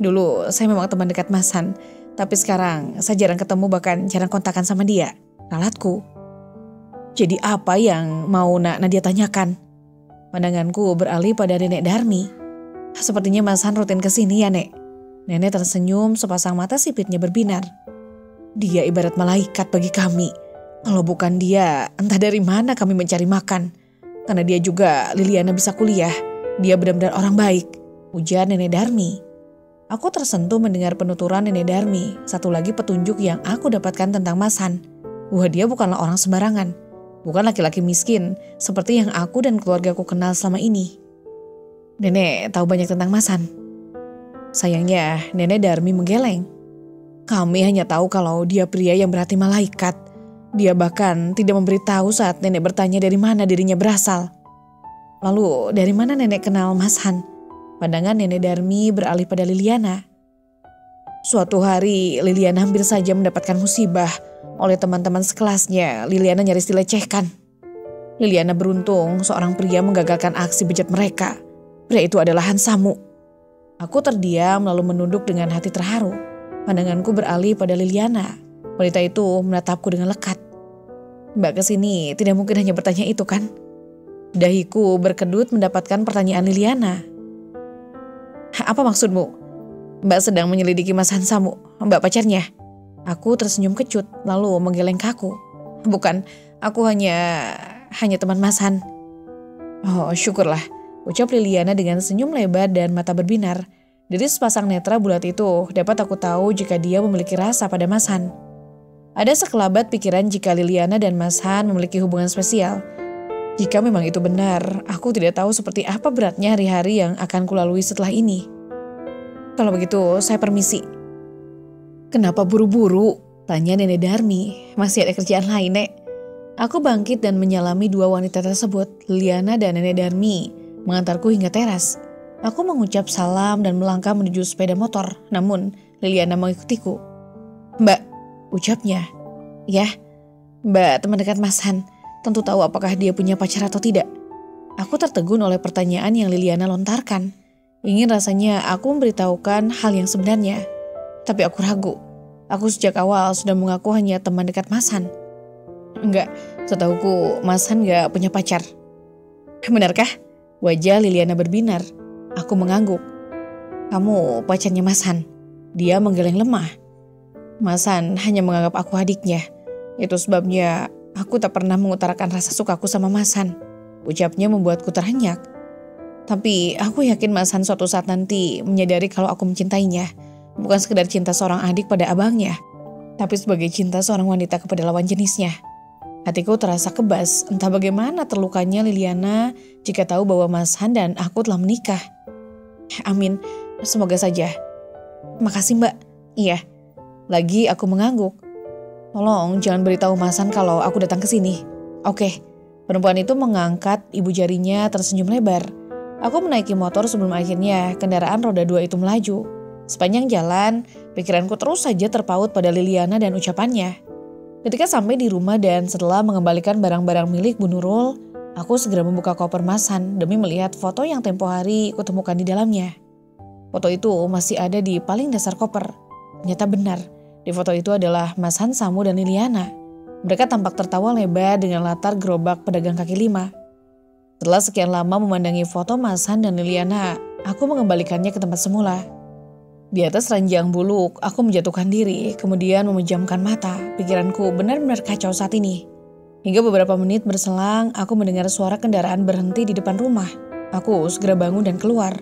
Dulu saya memang teman dekat Mas Han. Tapi sekarang saya jarang ketemu, bahkan jarang kontakan sama dia. Ralatku. Jadi apa yang mau Nadia tanyakan? Pandanganku beralih pada Nenek Darmi. Sepertinya Mas Han rutin kesini ya, Nek. Nenek tersenyum, sepasang mata sipitnya berbinar. Dia ibarat malaikat bagi kami. Kalau bukan dia, entah dari mana kami mencari makan. Karena dia juga Liliana bisa kuliah. Dia benar-benar orang baik, ujar Nenek Darmi. Aku tersentuh mendengar penuturan Nenek Darmi. Satu lagi petunjuk yang aku dapatkan tentang Mas Han. Wah, dia bukanlah orang sembarangan. Bukan laki-laki miskin, seperti yang aku dan keluargaku kenal selama ini. Nenek tahu banyak tentang Mas Han. Sayangnya, Nenek Darmi menggeleng. Kami hanya tahu kalau dia pria yang berhati malaikat. Dia bahkan tidak memberitahu saat nenek bertanya dari mana dirinya berasal. Lalu, dari mana nenek kenal Mas Han? Pandangan Nenek Darmi beralih pada Liliana. Suatu hari, Liliana hampir saja mendapatkan musibah. Oleh teman-teman sekelasnya, Liliana nyaris dilecehkan. Liliana beruntung seorang pria menggagalkan aksi bejat mereka. Pria itu adalah Hansamu. Aku terdiam lalu menunduk dengan hati terharu. Pandanganku beralih pada Liliana. Wanita itu menatapku dengan lekat. Mbak kesini tidak mungkin hanya bertanya itu kan? Dahiku berkedut mendapatkan pertanyaan Liliana. Apa maksudmu? Mbak sedang menyelidiki Mas Hansamu, Mbak pacarnya. Aku tersenyum kecut lalu menggeleng kaku. Bukan, aku hanya teman Mas Han. Oh, syukurlah. Ucap Liliana dengan senyum lebar dan mata berbinar. Dari sepasang netra bulat itu dapat aku tahu jika dia memiliki rasa pada Mas Han. Ada sekelabat pikiran jika Liliana dan Mas Han memiliki hubungan spesial. Jika memang itu benar, aku tidak tahu seperti apa beratnya hari-hari yang akan kulalui setelah ini. Kalau begitu, saya permisi. Kenapa buru-buru? Tanya Nenek Darmi. Masih ada kerjaan lain, Nek. Aku bangkit dan menyalami dua wanita tersebut, Liliana dan Nenek Darmi. Mengantarku hingga teras. Aku mengucap salam dan melangkah menuju sepeda motor. Namun Liliana mengikutiku. Mbak, ucapnya. Ya, Mbak teman dekat Mas Han. Tentu tahu apakah dia punya pacar atau tidak. Aku tertegun oleh pertanyaan yang Liliana lontarkan. Ingin rasanya aku memberitahukan hal yang sebenarnya. Tapi aku ragu. Aku sejak awal sudah mengaku hanya teman dekat Mas Han. Enggak, setahuku Mas Han gak punya pacar. Benarkah? Wajah Liliana berbinar. Aku mengangguk. Kamu pacarnya Mas Han. Dia menggeleng lemah. Mas Han hanya menganggap aku adiknya. Itu sebabnya aku tak pernah mengutarakan rasa sukaku sama Mas Han. Ucapnya membuatku terhenyak. Tapi aku yakin Mas Han suatu saat nanti menyadari kalau aku mencintainya. Bukan sekedar cinta seorang adik pada abangnya, tapi sebagai cinta seorang wanita kepada lawan jenisnya. Hatiku terasa kebas, entah bagaimana terlukanya Liliana jika tahu bahwa Mas Han dan aku telah menikah. Amin, semoga saja. Makasih Mbak. Iya. Lagi aku mengangguk. Tolong jangan beritahu Mas Han kalau aku datang ke sini. Oke. Perempuan itu mengangkat ibu jarinya tersenyum lebar. Aku menaiki motor sebelum akhirnya kendaraan roda 2 itu melaju. Sepanjang jalan, pikiranku terus saja terpaut pada Liliana dan ucapannya. Ketika sampai di rumah dan setelah mengembalikan barang-barang milik Bu Nurul, Aku segera membuka koper Mas Han demi melihat foto yang tempo hari kutemukan di dalamnya. Foto itu masih ada di paling dasar koper. Ternyata benar, di foto itu adalah Mas Han, Samu, dan Liliana. Mereka tampak tertawa lebar dengan latar gerobak pedagang kaki lima. Setelah sekian lama memandangi foto Mas Han dan Liliana, aku mengembalikannya ke tempat semula. Di atas ranjang buluk, aku menjatuhkan diri, kemudian memejamkan mata. Pikiranku benar-benar kacau saat ini. Hingga beberapa menit berselang, aku mendengar suara kendaraan berhenti di depan rumah. Aku segera bangun dan keluar.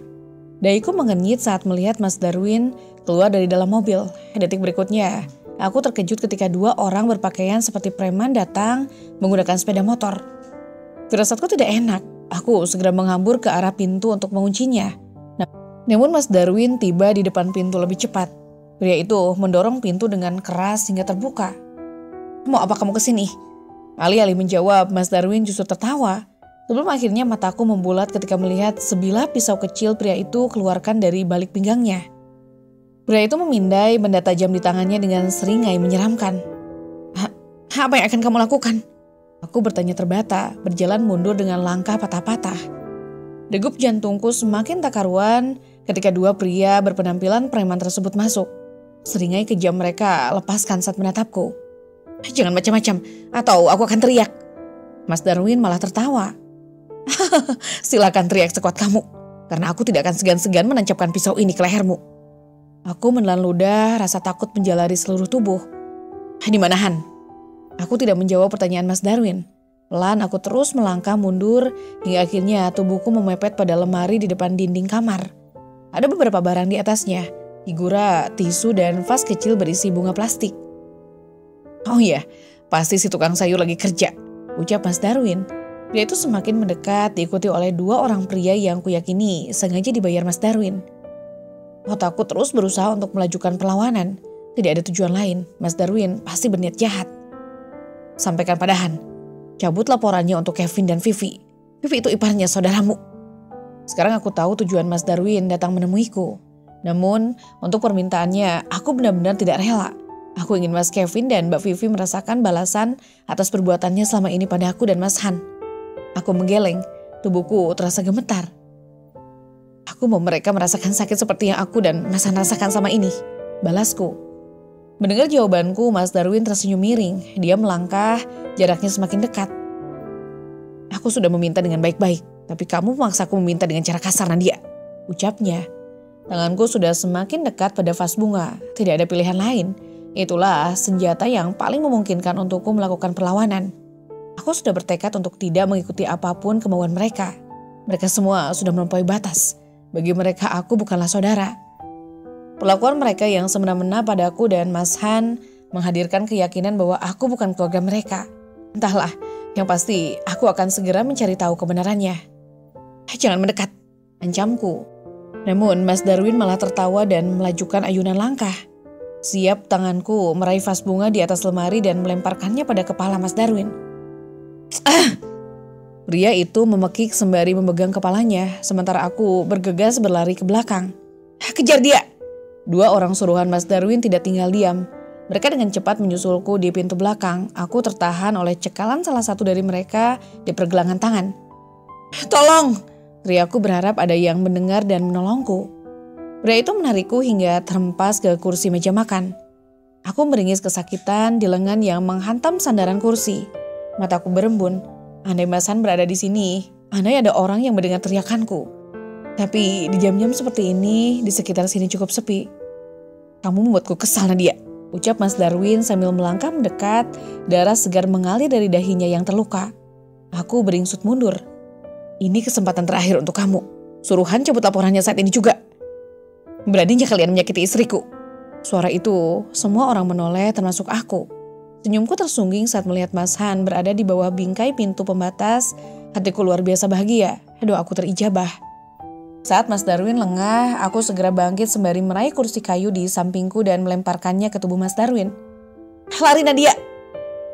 Dahiku mengenyit saat melihat Mas Darwin keluar dari dalam mobil. Detik berikutnya, aku terkejut ketika dua orang berpakaian seperti preman datang menggunakan sepeda motor. Firasatku tidak enak. Aku segera menghambur ke arah pintu untuk menguncinya. Namun Mas Darwin tiba di depan pintu lebih cepat. Pria itu mendorong pintu dengan keras hingga terbuka. "Mau apa kamu kesini?" Alih-alih menjawab, Mas Darwin justru tertawa. Sebelum akhirnya mataku membulat ketika melihat sebilah pisau kecil pria itu keluarkan dari balik pinggangnya. Pria itu memindai benda tajam di tangannya dengan seringai menyeramkan. Apa yang akan kamu lakukan?" Aku bertanya terbata, berjalan mundur dengan langkah patah-patah. Degup jantungku semakin tak karuan ketika dua pria berpenampilan preman tersebut masuk. Seringai kejam mereka lepaskan saat menatapku. "Jangan macam-macam, atau aku akan teriak." Mas Darwin malah tertawa. "Silakan teriak sekuat kamu, karena aku tidak akan segan-segan menancapkan pisau ini ke lehermu." Aku menelan ludah, rasa takut menjalari seluruh tubuh. "Di mana Han?" Aku tidak menjawab pertanyaan Mas Darwin. Pelan aku terus melangkah mundur hingga akhirnya tubuhku memepet pada lemari di depan dinding kamar. Ada beberapa barang di atasnya, figura, tisu, dan vas kecil berisi bunga plastik. "Oh iya, pasti si tukang sayur lagi kerja," ucap Mas Darwin. Dia itu semakin mendekat diikuti oleh dua orang pria yang kuyakini sengaja dibayar Mas Darwin. Otakku terus berusaha untuk melajukan perlawanan. Tidak ada tujuan lain, Mas Darwin pasti berniat jahat. "Sampaikan pada Han, cabut laporannya untuk Kevin dan Vivi. Vivi itu iparnya saudaramu." Sekarang aku tahu tujuan Mas Darwin datang menemuiku. Namun untuk permintaannya aku benar-benar tidak rela. Aku ingin Mas Kevin dan Mbak Vivi merasakan balasan atas perbuatannya selama ini pada aku dan Mas Han. Aku menggeleng, tubuhku terasa gemetar. Aku mau mereka merasakan sakit seperti yang aku dan Mas Han rasakan sama ini, balasku. Mendengar jawabanku, Mas Darwin tersenyum miring. Dia melangkah, jaraknya semakin dekat. "Aku sudah meminta dengan baik-baik, tapi kamu memaksaku meminta dengan cara kasar, Nadia," ucapnya. Tanganku sudah semakin dekat pada vas bunga, tidak ada pilihan lain. Itulah senjata yang paling memungkinkan untukku melakukan perlawanan. Aku sudah bertekad untuk tidak mengikuti apapun kemauan mereka. Mereka semua sudah melampaui batas. Bagi mereka aku bukanlah saudara. Perlakuan mereka yang semena-mena padaku dan Mas Han menghadirkan keyakinan bahwa aku bukan keluarga mereka. Entahlah, yang pasti aku akan segera mencari tahu kebenarannya. "Jangan mendekat," ancamku. Namun Mas Darwin malah tertawa dan melajukan ayunan langkah. Siap tanganku meraih vas bunga di atas lemari dan melemparkannya pada kepala Mas Darwin. Pria itu memekik sembari memegang kepalanya, sementara aku bergegas berlari ke belakang. "Kejar dia!" Dua orang suruhan Mas Darwin tidak tinggal diam. Mereka dengan cepat menyusulku di pintu belakang. Aku tertahan oleh cekalan salah satu dari mereka di pergelangan tangan. "Tolong!" teriakku berharap ada yang mendengar dan menolongku. Pria itu menarikku hingga terhempas ke kursi meja makan. Aku meringis kesakitan di lengan yang menghantam sandaran kursi. Mataku berembun. Andai Mas Han berada di sini, andai ada orang yang mendengar teriakanku. Tapi di jam-jam seperti ini, di sekitar sini cukup sepi. "Kamu membuatku kesal, Nadia," ucap Mas Darwin sambil melangkah mendekat, darah segar mengalir dari dahinya yang terluka. Aku beringsut mundur. "Ini kesempatan terakhir untuk kamu. Suruhan cabut laporannya saat ini juga. Beraninya kalian menyakiti istriku." Suara itu, semua orang menoleh termasuk aku. Senyumku tersungging saat melihat Mas Han berada di bawah bingkai pintu pembatas. Hatiku luar biasa bahagia, doaku terijabah. Saat Mas Darwin lengah, aku segera bangkit sembari meraih kursi kayu di sampingku dan melemparkannya ke tubuh Mas Darwin. "Lari Nadia!"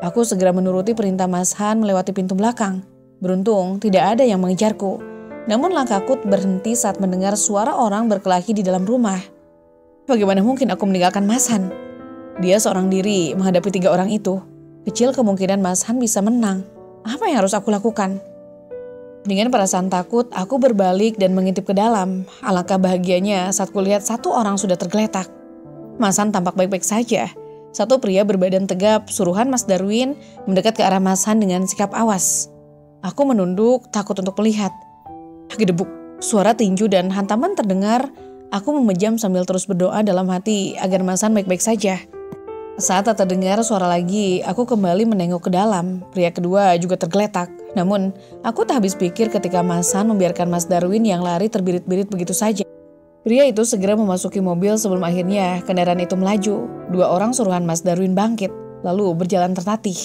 Aku segera menuruti perintah Mas Han melewati pintu belakang. Beruntung tidak ada yang mengejarku. Namun langkahku berhenti saat mendengar suara orang berkelahi di dalam rumah. Bagaimana mungkin aku meninggalkan Mas Han? Dia seorang diri menghadapi 3 orang itu. Kecil kemungkinan Mas Han bisa menang. Apa yang harus aku lakukan? Dengan perasaan takut, aku berbalik dan mengintip ke dalam. Alangkah bahagianya saat kulihat satu orang sudah tergeletak. Mas Han tampak baik-baik saja. Satu pria berbadan tegap, suruhan Mas Darwin, mendekat ke arah Mas Han dengan sikap awas. Aku menunduk, takut untuk melihat. Gedebuk, suara tinju dan hantaman terdengar. Aku memejam sambil terus berdoa dalam hati agar Mas Han baik-baik saja. Saat tak terdengar suara lagi, aku kembali menengok ke dalam. Pria kedua juga tergeletak. Namun, aku tak habis pikir ketika Mas Han membiarkan Mas Darwin yang lari terbirit-birit begitu saja. Pria itu segera memasuki mobil sebelum akhirnya kendaraan itu melaju. Dua orang suruhan Mas Darwin bangkit, lalu berjalan tertatih.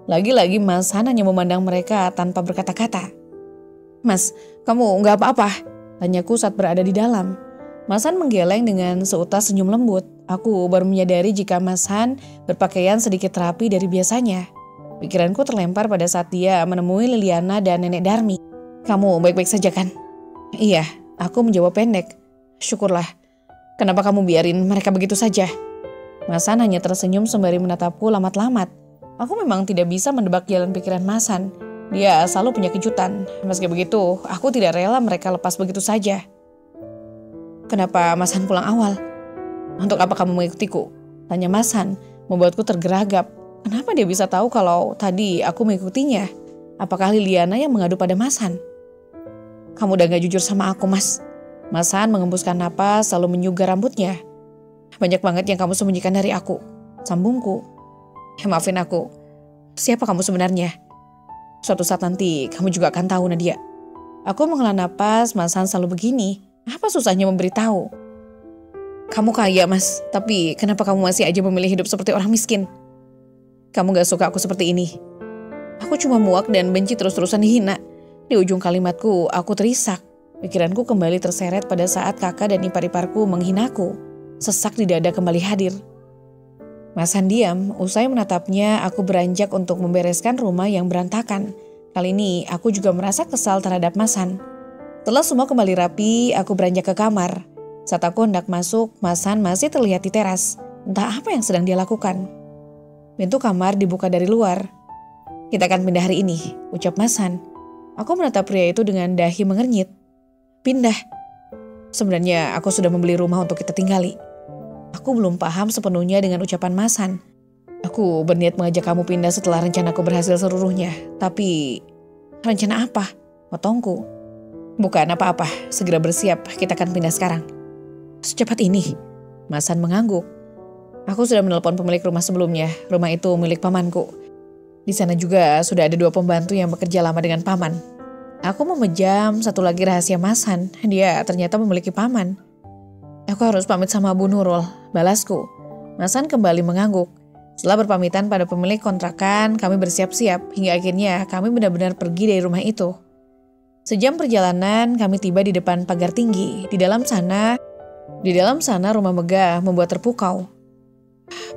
Lagi-lagi Mas Han hanya memandang mereka tanpa berkata-kata. "Mas, kamu nggak apa-apa?" tanyaku saat berada di dalam. Mas Han menggeleng dengan seutas senyum lembut. Aku baru menyadari jika Mas Han berpakaian sedikit rapi dari biasanya. Pikiranku terlempar pada saat dia menemui Liliana dan Nenek Darmi. "Kamu baik-baik saja kan?" "Iya," aku menjawab pendek. "Syukurlah. Kenapa kamu biarin mereka begitu saja?" Mas Han hanya tersenyum sembari menatapku lamat-lamat. Aku memang tidak bisa mendebak jalan pikiran Mas Han. Dia selalu punya kejutan. Meski begitu, aku tidak rela mereka lepas begitu saja. "Kenapa Mas Han pulang awal?" "Untuk apa kamu mengikutiku?" tanya Mas Han, membuatku tergeragap. Kenapa dia bisa tahu kalau tadi aku mengikutinya? Apakah Liliana yang mengadu pada Mas Han? "Kamu udah gak jujur sama aku, Mas." Mas Han mengembuskan napas lalu menyugar rambutnya. "Banyak banget yang kamu sembunyikan dari aku," sambungku. "Maafin aku. Siapa kamu sebenarnya?" "Suatu saat nanti kamu juga akan tahu, Nadia." Aku menghela napas. Mas Han selalu begini. Apa susahnya memberitahu? "Kamu kaya, Mas, tapi kenapa kamu masih aja memilih hidup seperti orang miskin? Kamu gak suka aku seperti ini." Aku cuma muak dan benci terus-terusan dihina. Di ujung kalimatku, aku terisak. Pikiranku kembali terseret pada saat kakak dan ipar-iparku menghinaku. Sesak di dada kembali hadir. Mas Han diam. Usai menatapnya, aku beranjak untuk membereskan rumah yang berantakan. Kali ini, aku juga merasa kesal terhadap Mas Han. Setelah semua kembali rapi, aku beranjak ke kamar. Saat aku hendak masuk, Mas Han masih terlihat di teras. Entah apa yang sedang dia lakukan. Pintu kamar dibuka dari luar. "Kita akan pindah hari ini," ucap Mas Han. Aku menatap pria itu dengan dahi mengernyit. "Pindah? Sebenarnya aku sudah membeli rumah untuk kita tinggali." Aku belum paham sepenuhnya dengan ucapan Mas Han. "Aku berniat mengajak kamu pindah setelah rencanaku berhasil seluruhnya. Tapi, rencana apa?" potongku. "Bukan apa-apa, segera bersiap, kita akan pindah sekarang." "Secepat ini?" Mas Han mengangguk. "Aku sudah menelpon pemilik rumah sebelumnya. Rumah itu milik pamanku. Di sana juga sudah ada 2 pembantu yang bekerja lama dengan paman." Aku memejam. Satu lagi rahasia Mas Han. Dia ternyata memiliki paman. "Aku harus pamit sama Bu Nurul," balasku. Mas Han kembali mengangguk. Setelah berpamitan pada pemilik kontrakan, kami bersiap-siap. Hingga akhirnya kami benar-benar pergi dari rumah itu. Sejam perjalanan, kami tiba di depan pagar tinggi. Di dalam sana rumah megah membuat terpukau.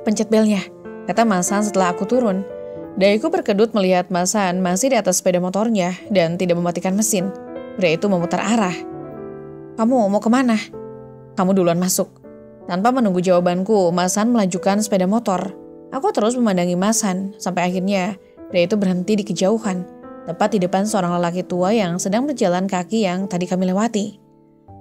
"Pencet belnya," kata Mas Han setelah aku turun. Dahiku berkedut melihat Mas Han masih di atas sepeda motornya dan tidak mematikan mesin. Pria itu memutar arah. "Kamu mau kemana?" "Kamu duluan masuk." Tanpa menunggu jawabanku, Mas Han melajukan sepeda motor. Aku terus memandangi Mas Han sampai akhirnya pria itu berhenti di kejauhan. Tepat di depan seorang lelaki tua yang sedang berjalan kaki yang tadi kami lewati.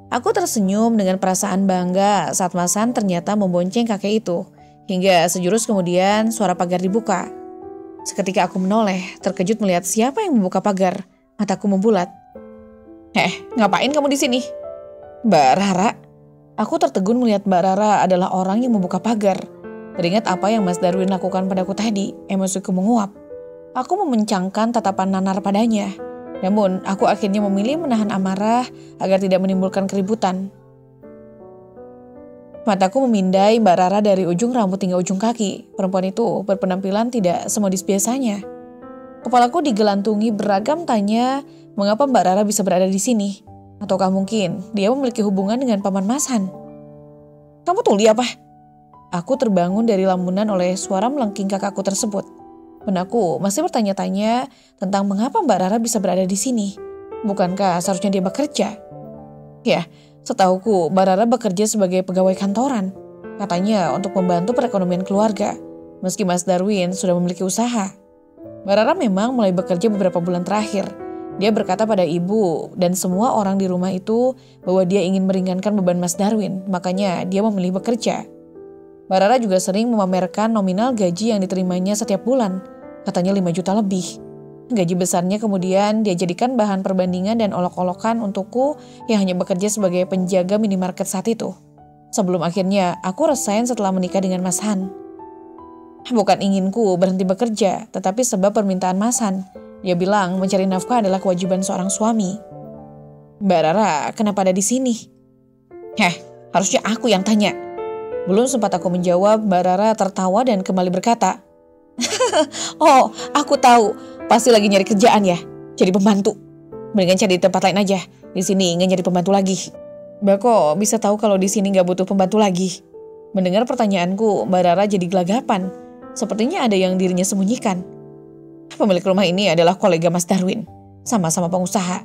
Aku tersenyum dengan perasaan bangga saat Mas Han ternyata membonceng kakek itu. Hingga sejurus kemudian suara pagar dibuka. Seketika aku menoleh, terkejut melihat siapa yang membuka pagar. Mataku membulat. Ngapain kamu di sini?" "Mbak Rara." Aku tertegun melihat Mbak Rara adalah orang yang membuka pagar. Teringat apa yang Mas Darwin lakukan padaku tadi, emosiku menguap. Aku memencangkan tatapan nanar padanya. Namun, aku akhirnya memilih menahan amarah agar tidak menimbulkan keributan. Mataku memindai Mbak Rara dari ujung rambut hingga ujung kaki. Perempuan itu berpenampilan tidak semodis biasanya. Kepalaku digelantungi beragam tanya mengapa Mbak Rara bisa berada di sini. Ataukah mungkin dia memiliki hubungan dengan paman Mas Han? "Kamu tuli apa?" Aku terbangun dari lamunan oleh suara melengking kakakku tersebut. Benakku masih bertanya-tanya tentang mengapa Mbak Rara bisa berada di sini. Bukankah seharusnya dia bekerja? Ya, setahuku Mbak Rara bekerja sebagai pegawai kantoran. Katanya untuk membantu perekonomian keluarga. Meski Mas Darwin sudah memiliki usaha. Mbak Rara memang mulai bekerja beberapa bulan terakhir. Dia berkata pada ibu dan semua orang di rumah itu bahwa dia ingin meringankan beban Mas Darwin, makanya dia memilih bekerja. Mbak Rara juga sering memamerkan nominal gaji yang diterimanya setiap bulan, katanya 5 juta lebih. Gaji besarnya kemudian dia jadikan bahan perbandingan dan olok-olokan untukku yang hanya bekerja sebagai penjaga minimarket saat itu. Sebelum akhirnya aku resign setelah menikah dengan Mas Han. Bukan inginku berhenti bekerja, tetapi sebab permintaan Mas Han. Dia bilang mencari nafkah adalah kewajiban seorang suami. Mbak Rara, kenapa ada di sini? Harusnya aku yang tanya. Belum sempat aku menjawab, Mbak Rara tertawa dan kembali berkata, "Oh, aku tahu. Pasti lagi nyari kerjaan ya. Jadi pembantu. Mendingan cari di tempat lain aja. Di sini nggak nyari pembantu lagi." Mbak kok bisa tahu kalau di sini nggak butuh pembantu lagi? Mendengar pertanyaanku, Mbak Rara jadi gelagapan. Sepertinya ada yang dirinya sembunyikan. Pemilik rumah ini adalah kolega Mas Darwin. Sama-sama pengusaha.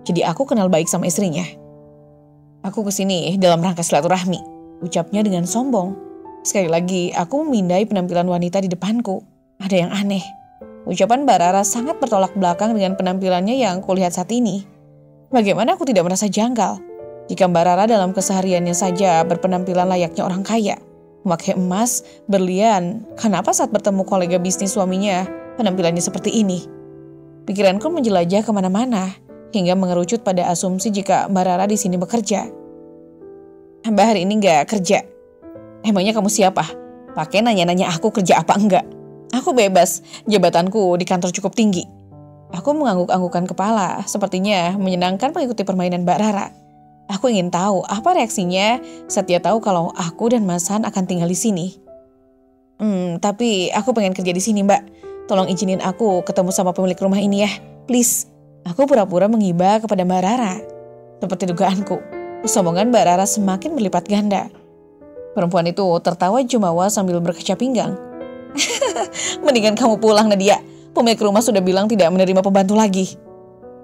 Jadi aku kenal baik sama istrinya. Aku kesini dalam rangka silaturahmi, ucapnya dengan sombong. Sekali lagi, aku memindai penampilan wanita di depanku. Ada yang aneh. Ucapan Mbak Rara sangat bertolak belakang dengan penampilannya yang kulihat saat ini. Bagaimana aku tidak merasa janggal? Jika Mbak Rara dalam kesehariannya saja berpenampilan layaknya orang kaya, memakai emas, berlian, kenapa saat bertemu kolega bisnis suaminya penampilannya seperti ini? Pikiranku menjelajah kemana-mana, hingga mengerucut pada asumsi jika Mbak Rara di sini bekerja. Mbak hari ini nggak kerja. Emangnya kamu siapa? Pakai nanya-nanya aku kerja apa enggak? Aku bebas, jabatanku di kantor cukup tinggi. Aku mengangguk-anggukan kepala, sepertinya menyenangkan mengikuti permainan Mbak Rara. Aku ingin tahu apa reaksinya saat dia tahu kalau aku dan Mas Han akan tinggal di sini. Tapi aku pengen kerja di sini, Mbak. Tolong izinin aku ketemu sama pemilik rumah ini ya, please. Aku pura-pura menghibah kepada Mbak Rara. Seperti dugaanku, kesombongan Mbak Rara semakin berlipat ganda. Perempuan itu tertawa jumawa sambil berkecap pinggang. Mendingan kamu pulang, Nadia. Pemilik rumah sudah bilang tidak menerima pembantu lagi.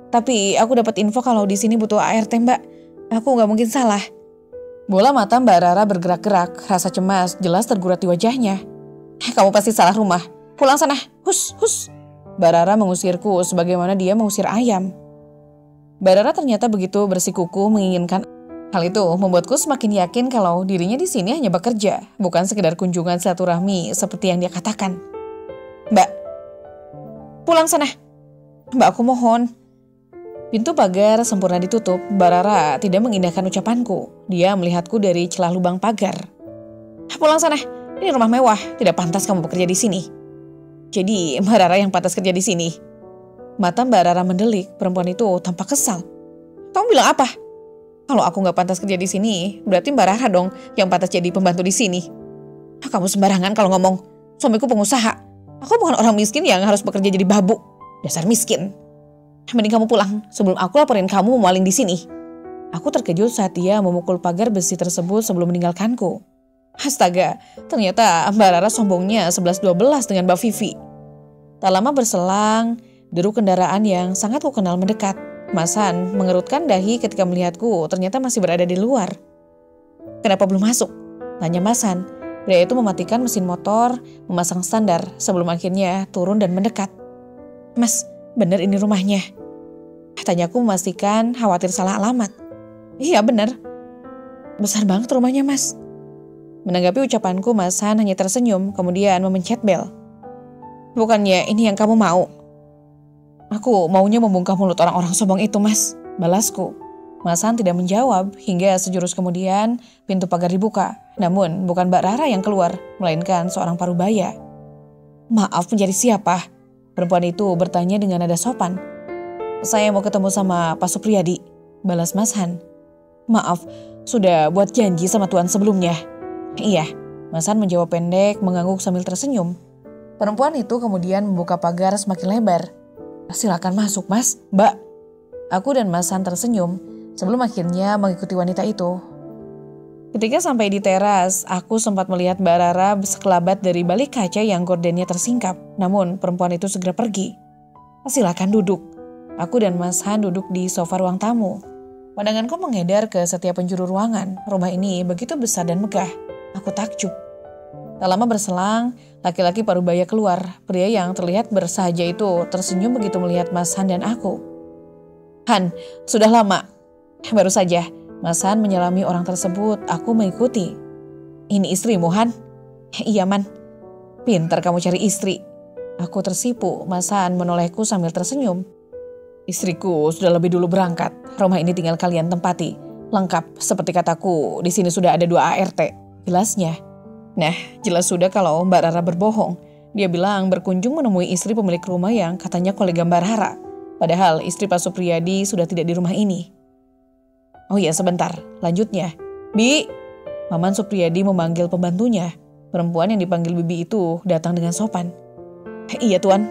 Tapi aku dapat info kalau di sini butuh ART, Mbak. Aku nggak mungkin salah. Bola mata Mbak Rara bergerak-gerak, rasa cemas jelas tergurat di wajahnya. Kamu pasti salah rumah. Pulang sana, hus. Mbak Rara mengusirku sebagaimana dia mengusir ayam. Mbak Rara ternyata begitu bersikukuh menginginkan. Hal itu membuatku semakin yakin kalau dirinya di sini hanya bekerja, bukan sekedar kunjungan silaturahmi seperti yang dia katakan. Mbak, pulang sana. Mbak, aku mohon. Pintu pagar sempurna ditutup. Mbak Rara tidak mengindahkan ucapanku. Dia melihatku dari celah lubang pagar. Pulang sana. Ini rumah mewah. Tidak pantas kamu bekerja di sini. Jadi Mbak Rara yang pantas kerja di sini. Mata Mbak Rara mendelik. Perempuan itu tampak kesal. Kamu bilang apa? Kalau aku nggak pantas kerja di sini, berarti Mbak Rara dong yang pantas jadi pembantu di sini. Kamu sembarangan kalau ngomong. Suamiku pengusaha. Aku bukan orang miskin yang harus bekerja jadi babu. Dasar miskin. Mending kamu pulang sebelum aku laporin kamu memaling di sini. Aku terkejut saat dia memukul pagar besi tersebut sebelum meninggalkanku. Astaga, ternyata Mbak Rara sombongnya 11-12 dengan Mbak Vivi. Tak lama berselang, deru kendaraan yang sangat kukenal mendekat. Mas Han mengerutkan dahi ketika melihatku ternyata masih berada di luar. Kenapa belum masuk? Tanya Mas Han. Pria itu mematikan mesin motor, memasang standar sebelum akhirnya turun dan mendekat. Mas, benar ini rumahnya? Tanyaku memastikan khawatir salah alamat. Iya benar. Besar banget rumahnya, Mas. Menanggapi ucapanku, Mas Han hanya tersenyum kemudian memencet bel. Bukannya ini yang kamu mau? Aku maunya membungkam mulut orang-orang sombong itu, Mas. Balasku. Mas Han tidak menjawab hingga sejurus kemudian pintu pagar dibuka. Namun bukan Mbak Rara yang keluar, melainkan seorang parubaya. Maaf, mencari siapa? Perempuan itu bertanya dengan nada sopan. Saya mau ketemu sama Pak Supriyadi, balas Mas Han. Maaf, sudah buat janji sama tuan sebelumnya. Iya, Mas Han menjawab pendek mengangguk sambil tersenyum. Perempuan itu kemudian membuka pagar semakin lebar. Silakan masuk, Mas, Mbak. Aku dan Mas Han tersenyum sebelum akhirnya mengikuti wanita itu. Ketika sampai di teras, aku sempat melihat Mbak Rara sekelabat dari balik kaca yang gordennya tersingkap. Namun perempuan itu segera pergi. Silakan duduk. Aku dan Mas Han duduk di sofa ruang tamu. Pandanganku mengedar ke setiap penjuru ruangan. Rumah ini begitu besar dan megah. Aku takjub. Tak lama berselang, laki-laki parubaya keluar. Pria yang terlihat bersahaja itu tersenyum begitu melihat Mas Han dan aku. Han, sudah lama. Baru saja, Mas Han menyelami orang tersebut, aku mengikuti. Ini istrimu, Han? Iya, Man. Pintar kamu cari istri. Aku tersipu, Mas Han menolehku sambil tersenyum. Istriku sudah lebih dulu berangkat. Rumah ini tinggal kalian tempati. Lengkap, seperti kataku, di sini sudah ada 2 ART. Jelasnya. Nah, jelas sudah kalau Mbak Rara berbohong. Dia bilang berkunjung menemui istri pemilik rumah yang katanya kolega Mbak Rara. Padahal istri Pak Supriyadi sudah tidak di rumah ini. Oh iya, sebentar. Lanjutnya. Bi, Maman Supriyadi memanggil pembantunya. Perempuan yang dipanggil Bibi itu datang dengan sopan. Iya, Tuan.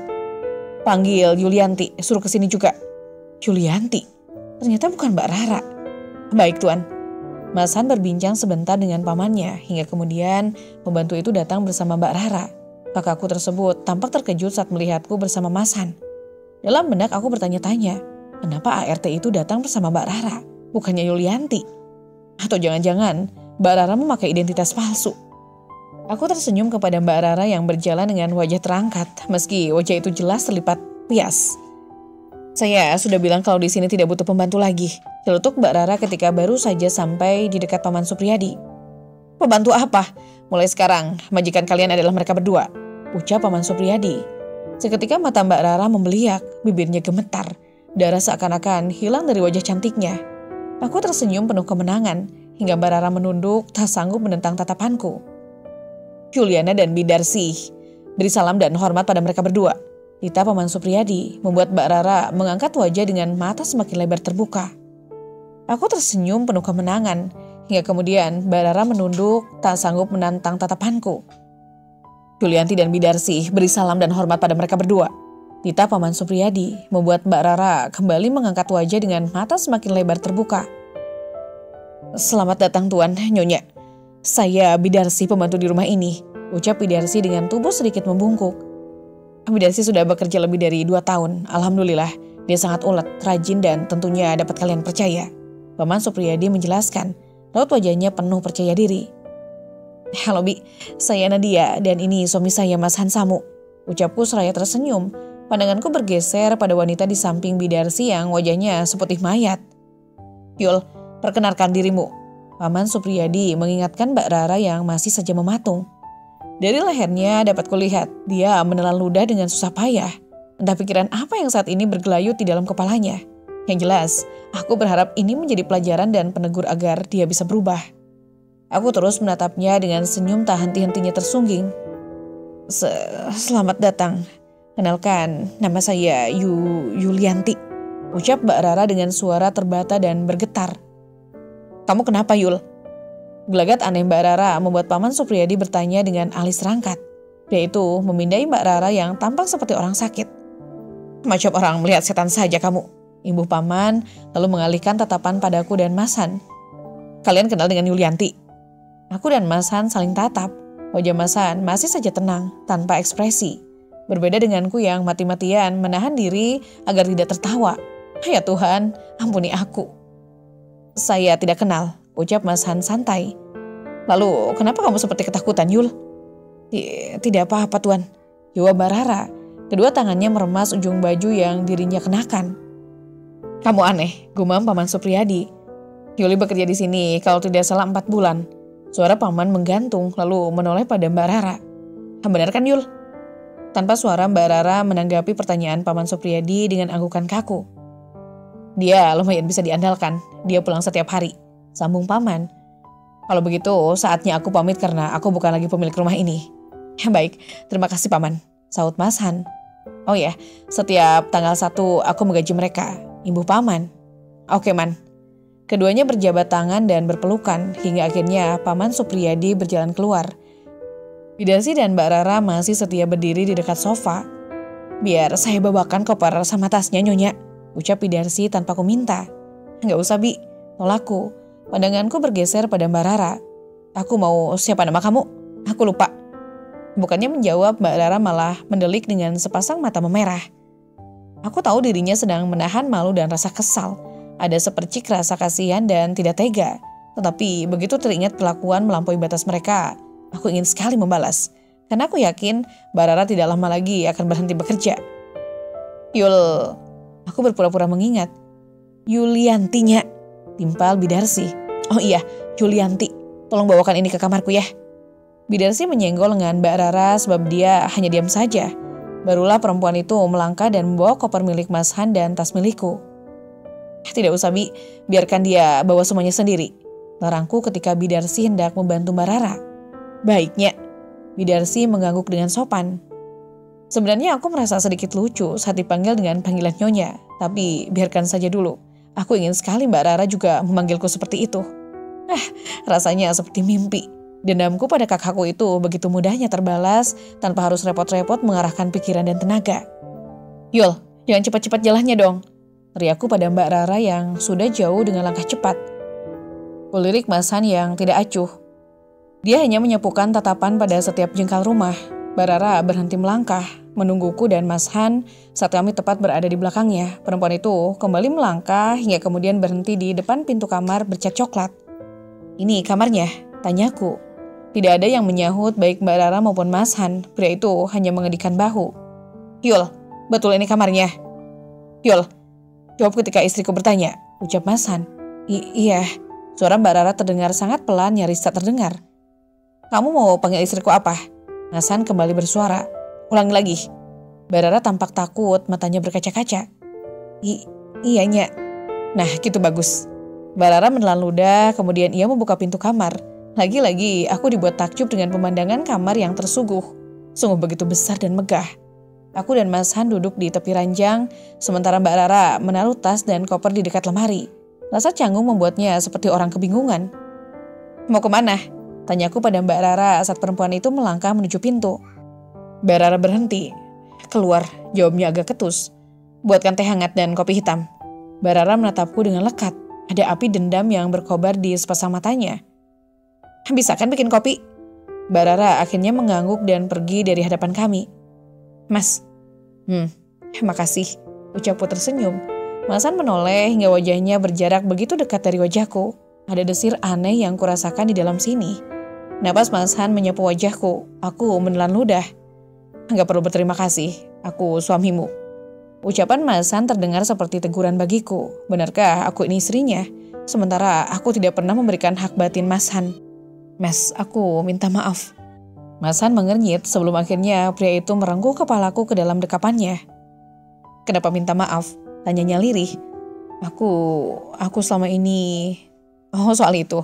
Panggil Yulianti, suruh kesini juga. Yulianti? Ternyata bukan Mbak Rara. Baik, Tuan. Mas Han berbincang sebentar dengan pamannya, hingga kemudian pembantu itu datang bersama Mbak Rara. Kakakku tersebut tampak terkejut saat melihatku bersama Mas Han. Dalam benak aku bertanya-tanya, kenapa ART itu datang bersama Mbak Rara, bukannya Yulianti? Atau jangan-jangan Mbak Rara memakai identitas palsu? Aku tersenyum kepada Mbak Rara yang berjalan dengan wajah terangkat, meski wajah itu jelas terlipat pias. Saya sudah bilang kalau di sini tidak butuh pembantu lagi, celetuk Mbak Rara ketika baru saja sampai di dekat Paman Supriyadi. Pembantu apa? Mulai sekarang, majikan kalian adalah mereka berdua, ucap Paman Supriyadi. Seketika mata Mbak Rara membeliak, bibirnya gemetar, darah seakan-akan hilang dari wajah cantiknya. Aku tersenyum penuh kemenangan, hingga Mbak Rara menunduk, tak sanggup menentang tatapanku. Juliana dan Bidarsih, beri salam dan hormat pada mereka berdua. Tita Paman Supriyadi membuat Mbak Rara mengangkat wajah dengan mata semakin lebar terbuka. Aku tersenyum penuh kemenangan, hingga kemudian Mbak Rara menunduk, tak sanggup menantang tatapanku. Julianti dan Bidarsih beri salam dan hormat pada mereka berdua. Tita Paman Supriyadi membuat Mbak Rara kembali mengangkat wajah dengan mata semakin lebar terbuka. Selamat datang Tuan, Nyonya. Saya Bidarsih, pembantu di rumah ini, ucap Bidarsih dengan tubuh sedikit membungkuk. Bidarsih sudah bekerja lebih dari 2 tahun. Alhamdulillah, dia sangat ulet, rajin dan tentunya dapat kalian percaya. Paman Supriyadi menjelaskan, raut wajahnya penuh percaya diri. Halo Bi, saya Nadia dan ini suami saya Mas Hansamu, ucapku seraya tersenyum. Pandanganku bergeser pada wanita di samping Bidarsih yang wajahnya seputih mayat. Yul, perkenalkan dirimu. Paman Supriyadi mengingatkan Mbak Rara yang masih saja mematung. Dari lehernya dapat kulihat dia menelan ludah dengan susah payah. Entah pikiran apa yang saat ini bergelayut di dalam kepalanya. Yang jelas, aku berharap ini menjadi pelajaran dan penegur agar dia bisa berubah. Aku terus menatapnya dengan senyum tak henti-hentinya tersungging. Selamat datang. Kenalkan, nama saya Yulianti, ucap Mbak Rara dengan suara terbata dan bergetar. Kamu kenapa, Yul? Gelagat aneh Mbak Rara membuat Paman Supriyadi bertanya dengan alis rangkat. Dia itu memindai Mbak Rara yang tampak seperti orang sakit. Macam orang melihat setan saja kamu, imbuh Paman lalu mengalihkan tatapan padaku dan Mas Han. Kalian kenal dengan Yulianti? Aku dan Mas Han saling tatap. Wajah Mas Han masih saja tenang, tanpa ekspresi. Berbeda denganku yang mati-matian menahan diri agar tidak tertawa. Ya Tuhan, ampuni aku. Saya tidak kenal, ucap Mas Han santai. Lalu, kenapa kamu seperti ketakutan, Yul? Tidak apa-apa, Tuan, jawab Mbak Rara. Kedua tangannya meremas ujung baju yang dirinya kenakan. Kamu aneh, gumam Paman Supriyadi. Yuli bekerja di sini kalau tidak salah 4 bulan. Suara Paman menggantung lalu menoleh pada Mbak Rara. Benar kan, Yul? Tanpa suara Mbak Rara menanggapi pertanyaan Paman Supriyadi dengan anggukan kaku. Dia lumayan bisa diandalkan, dia pulang setiap hari, sambung Paman. Kalau begitu, saatnya aku pamit karena aku bukan lagi pemilik rumah ini. Baik, terima kasih Paman, saut Mas Han. Oh ya, setiap tanggal 1 aku menggaji mereka, imbuh Paman. Oke Man. Keduanya berjabat tangan dan berpelukan hingga akhirnya Paman Supriyadi berjalan keluar. Bidarsih dan Mbak Rara masih setia berdiri di dekat sofa. Biar saya bawakan koper sama tasnya Nyonya, ucap Bidarsih tanpa ku minta. Nggak usah Bi, tolakku. Pandanganku bergeser pada Mbak Rara. Aku mau siapa nama kamu? Aku lupa. Bukannya menjawab, Mbak Rara malah mendelik dengan sepasang mata memerah. Aku tahu dirinya sedang menahan malu dan rasa kesal. Ada sepercik rasa kasihan dan tidak tega. Tetapi begitu teringat kelakuan melampaui batas mereka, aku ingin sekali membalas. Karena aku yakin Mbak Rara tidak lama lagi akan berhenti bekerja. Yul, aku berpura-pura mengingat. Yuliantinya, timpal Bidarsi. Oh iya, Yulianti, tolong bawakan ini ke kamarku ya. Bidarsi menyenggol lengan Mbak Rara sebab dia hanya diam saja. Barulah perempuan itu melangkah dan membawa koper milik Mas Han dan tas milikku. Tidak usah Bi, biarkan dia bawa semuanya sendiri. Larangku ketika Bidarsi hendak membantu Mbak Rara. Baiknya, Bidarsi mengangguk dengan sopan. Sebenarnya aku merasa sedikit lucu saat dipanggil dengan panggilan Nyonya. Tapi biarkan saja dulu. Aku ingin sekali Mbak Rara juga memanggilku seperti itu. Rasanya seperti mimpi. Dendamku pada kakakku itu begitu mudahnya terbalas tanpa harus repot-repot mengarahkan pikiran dan tenaga. Yul, jangan cepat-cepat jalannya dong. Teriakku pada Mbak Rara yang sudah jauh dengan langkah cepat. Kulirik Mas Han yang tidak acuh. Dia hanya menyapukan tatapan pada setiap jengkal rumah. Mbak Rara berhenti melangkah, menungguku dan Mas Han saat kami tepat berada di belakangnya. Perempuan itu kembali melangkah hingga kemudian berhenti di depan pintu kamar bercat coklat. Ini kamarnya, tanyaku. Tidak ada yang menyahut baik Mbak Rara maupun Mas Han. Pria itu hanya mengedikkan bahu. Yul, betul ini kamarnya? Yul, jawab ketika istriku bertanya, ucap Mas Han. Iya, suara Mbak Rara terdengar sangat pelan, nyaris tak terdengar. Kamu mau panggil istriku apa? Mas Han kembali bersuara. Ulangi lagi. Mbak Rara tampak takut, matanya berkaca-kaca. Iya, Nya. Nah, gitu bagus. Mbak Rara menelan ludah, kemudian ia membuka pintu kamar. Lagi-lagi aku dibuat takjub dengan pemandangan kamar yang tersuguh. Sungguh begitu besar dan megah. Aku dan Mas Han duduk di tepi ranjang, sementara Mbak Rara menaruh tas dan koper di dekat lemari. Rasa canggung membuatnya seperti orang kebingungan. Mau kemana? Tanyaku pada Mbak Rara saat perempuan itu melangkah menuju pintu. Mbak Rara berhenti. Keluar, jawabnya agak ketus. Buatkan teh hangat dan kopi hitam. Mbak Rara menatapku dengan lekat. Ada api dendam yang berkobar di sepasang matanya. Bisa kan bikin kopi? Mbak Rara akhirnya mengangguk dan pergi dari hadapan kami. Mas, makasih, ucapku tersenyum. Mas Han menoleh hingga wajahnya berjarak begitu dekat dari wajahku. Ada desir aneh yang kurasakan di dalam sini. Napas Mas Han menyapu wajahku. Aku menelan ludah. Enggak perlu berterima kasih, aku suamimu. Ucapan Mas Han terdengar seperti teguran bagiku. Benarkah aku ini istrinya? Sementara aku tidak pernah memberikan hak batin Mas Han. Mas, aku minta maaf. Mas Han mengernyit sebelum akhirnya pria itu merengkuh kepalaku ke dalam dekapannya. Kenapa minta maaf? Tanyanya lirih. Aku selama ini... Oh, soal itu.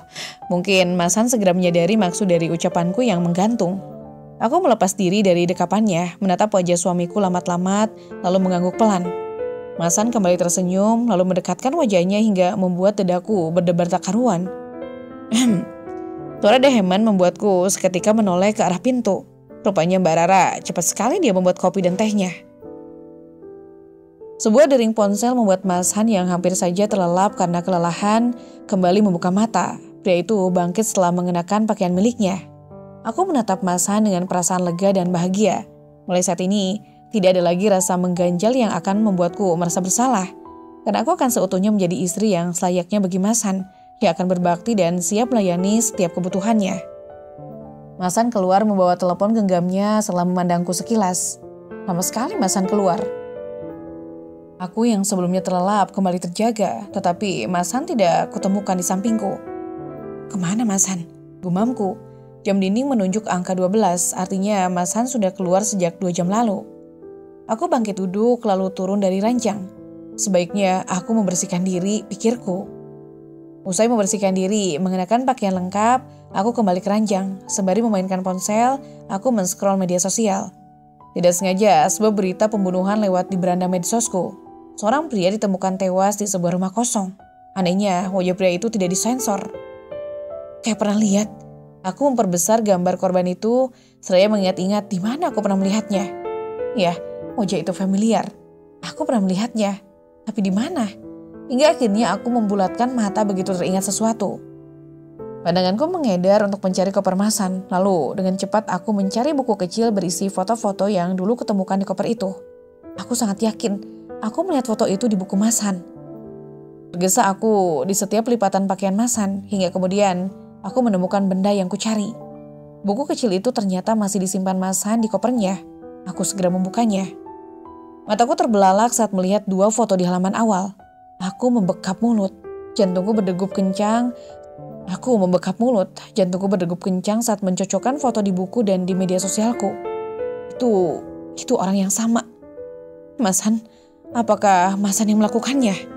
Mungkin Mas Han segera menyadari maksud dari ucapanku yang menggantung. Aku melepas diri dari dekapannya, menatap wajah suamiku lamat-lamat, lalu mengangguk pelan. Mas Han kembali tersenyum, lalu mendekatkan wajahnya hingga membuat dadaku berdebar tak karuan. Suara deheman membuatku seketika menoleh ke arah pintu. Rupanya Mbak Rara cepat sekali dia membuat kopi dan tehnya. Sebuah dering ponsel membuat Mas Han yang hampir saja terlelap karena kelelahan kembali membuka mata. Pria itu bangkit setelah mengenakan pakaian miliknya. Aku menatap Mas Han dengan perasaan lega dan bahagia. Mulai saat ini, tidak ada lagi rasa mengganjal yang akan membuatku merasa bersalah. Karena aku akan seutuhnya menjadi istri yang selayaknya bagi Mas Han, yang akan berbakti dan siap melayani setiap kebutuhannya. Mas Han keluar membawa telepon genggamnya setelah memandangku sekilas. Lama sekali Mas Han keluar. Aku yang sebelumnya terlelap kembali terjaga, tetapi Mas Han tidak kutemukan di sampingku. Kemana Mas Han? Gumamku. Jam dinding menunjuk angka 12, artinya Mas Han sudah keluar sejak 2 jam lalu. Aku bangkit duduk lalu turun dari ranjang. Sebaiknya aku membersihkan diri, pikirku. Usai membersihkan diri, mengenakan pakaian lengkap, aku kembali ke ranjang. Sembari memainkan ponsel, aku men-scroll media sosial. Tidak sengaja, sebuah berita pembunuhan lewat di beranda medsosku. Seorang pria ditemukan tewas di sebuah rumah kosong. Anehnya, wajah pria itu tidak disensor. Kayak pernah lihat. Aku memperbesar gambar korban itu, seraya mengingat-ingat di mana aku pernah melihatnya. Ya, wajah itu familiar. Aku pernah melihatnya, tapi di mana? Hingga akhirnya aku membulatkan mata begitu teringat sesuatu. Pandanganku mengedar untuk mencari koper Mas Han. Lalu dengan cepat aku mencari buku kecil berisi foto-foto yang dulu ketemukan di koper itu. Aku sangat yakin aku melihat foto itu di buku Mas Han. Tergesa aku di setiap lipatan pakaian Mas Han, hingga kemudian aku menemukan benda yang kucari. Buku kecil itu ternyata masih disimpan Mas Han di kopernya. Aku segera membukanya. Mataku terbelalak saat melihat 2 foto di halaman awal. Aku membekap mulut. Jantungku berdegup kencang. Saat mencocokkan foto di buku dan di media sosialku. Itu orang yang sama. Mas Han, apakah Mas Han yang melakukannya?